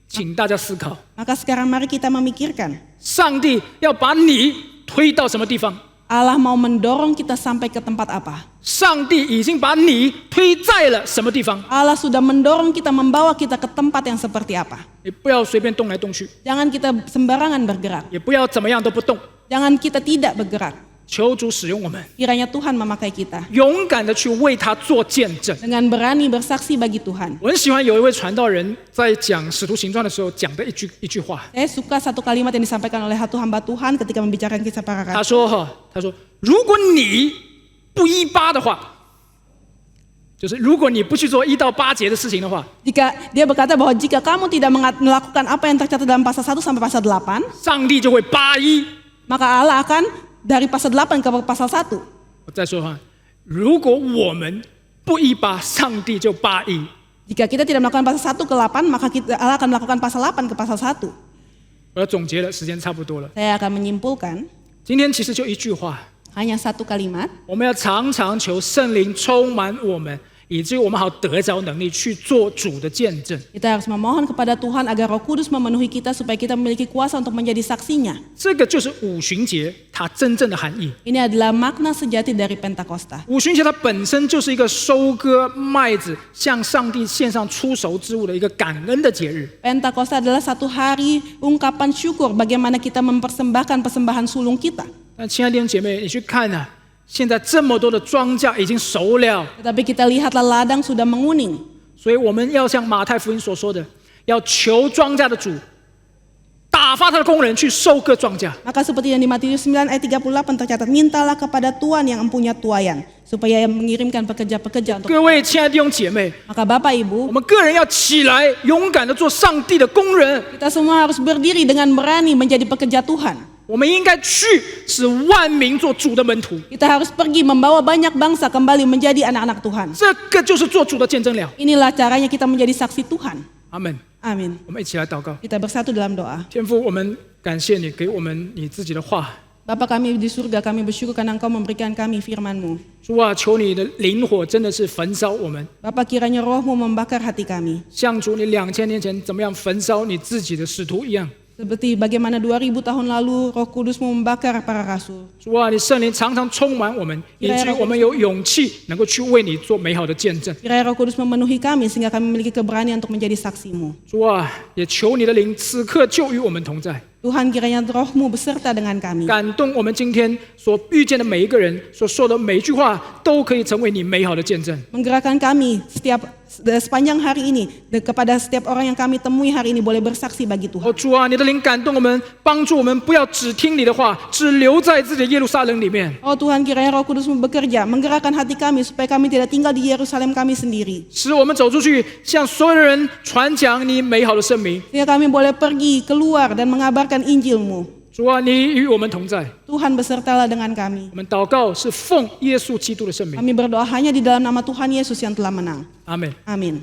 A: 请大家思考，
B: Maka sekarang mari kita memikirkan,
A: 上帝要把你推到什么地方？
B: Allah mau mendorong kita sampai ke tempat apa?
A: 上帝已经把你推在了什么地方？
B: Allah sudah mendorong kita, membawa kita ke tempat yang seperti apa?
A: 你不要随便动来动去，
B: Jangan kita sembarangan bergerak.
A: 也不要怎么样都不动，
B: Jangan kita tidak bergerak.
A: 求主使用我们，
B: Kiranya Tuhan memakai kita
A: 勇敢的去为他做见证。
B: dengan berani bersaksi bagi Tuhan.
A: 我很喜欢有一位传道人在讲《使徒行传》的时候讲的一句话，
B: Saya suka satu kalimat yang disampaikan oleh satu hamba Tuhan ketika membicarakan kisah para
A: 他
B: rasul.
A: 说，如果你不18的话，就是如果你不去做1到8节的事情的话，
B: Jika dia berkata bahwa jika kamu tidak melakukan apa yang tercatat dalam pasal 1 sampai pasal 8,
A: 上帝就会81。
B: maka Allah akan dari pasal 8 ke pasal 1.
A: 我再说哈，如果我们不18，上帝就81。
B: Jika kita tidak melakukan pasal 1 ke 8, maka Allah akan melakukan pasal 8 ke pasal 1.
A: 我要总结了，时间差不多了。
B: Saya akan menyimpulkan
A: 今天其实就一句话，
B: hanya satu kalimat.
A: 我们要常常求圣灵充满我们，以至于我们好得着能力去做主的见证。
B: Kita harus memohon kepada Tuhan agar Roh Kudus memenuhi kita supaya kita memiliki kuasa untuk menjadi saksinya.
A: 这个就是五旬节它真正的含义。
B: Ini adalah makna sejati dari Pentakosta.
A: 五旬节它本身就是一个收割麦子、向上帝献上出熟之物的一个感恩的节日。
B: Pentakosta adalah satu hari ungkapan syukur bagaimana kita mempersembahkan persembahan sulung kita.
A: 但亲爱的弟兄姐妹，你去看啊，现在这么多的庄稼已经熟了，
B: Tetapi kita lihatlah ladang sudah menguning.
A: 所以我们要像马太福音所说的，要求庄稼的主打发他的工人去收割庄稼。
B: Maka seperti yang di Matius 9 ayat 38 tercatat, mintalah kepada Tuhan yang empunya tuayan supaya mengirimkan pekerja-pekerja untuk.
A: 各位亲爱的弟兄姐妹，
B: Maka Bapak
A: 我
B: Ibu,
A: 们个人要起来，勇敢的做上帝的工人。
B: kita semua harus berdiri dengan berani menjadi pekerja Tuhan.
A: 我们应该去使万民做主的门徒，
B: Kita harus pergi membawa banyak bangsa kembali menjadi anak-anak Tuhan.
A: 这个就是做主的见证了。
B: Inilah caranya kita menjadi saksi Tuhan.
A: 阿门。
B: Amin.
A: 我们一起来祷告。
B: Kita bersatu dalam doa.
A: 天父，我们感谢你给我们你自己的话。
B: Bapa kami di surga, kami bersyukur karena Engkau memberikan kami firman-Mu.
A: 主啊，求你的灵火真的是焚烧我们，
B: Bapa kiranya Roh-Mu membakar hati kami.
A: 像主你2000年前怎么样焚烧你自己的使徒一样。
B: Seperti bagaimana 2000 tahun lalu Roh Kudus-Mu membakar para rasul.
A: 主啊，你圣灵常常充满我们，以至于我们有勇气能够去为你做美好的见证。
B: Kiranya Roh Kudus memenuhi kami sehingga kami memiliki keberanian untuk menjadi saksi-Mu.
A: 主啊，也求你的灵此刻就与我们同在，
B: Tuhan kiranya Roh-Mu beserta dengan kami.
A: 感动我们今天所遇见的每一个人所说的每一句话，都可以成为你美好的见证。
B: Menggerakkan kami sepanjang hari ini kepada setiap orang yang kami temui hari ini boleh bersaksi bagi
A: 哦，
B: Tuhan.
A: 主啊，你的灵感动我们，帮助我们不要只听你的话，只留在自己的耶路撒冷里面，
B: Oh Tuhan, kiranya Roh Kudus-Mu bekerja, menggerakkan hati kami supaya kami tidak tinggal di Yerusalem kami sendiri.
A: 使我们走出去，向所有的人传讲你美好的圣名。
B: Sehingga kami boleh pergi keluar dan mengabarkan Injil-Mu.
A: 主啊，你与我们同在。
B: Tuhan besertalah dengan kami.
A: 我们祷告是奉耶稣基督的圣名，
B: Kami berdoa hanya di dalam nama Tuhan Yesus yang telah menang.
A: 阿门。
B: Amin.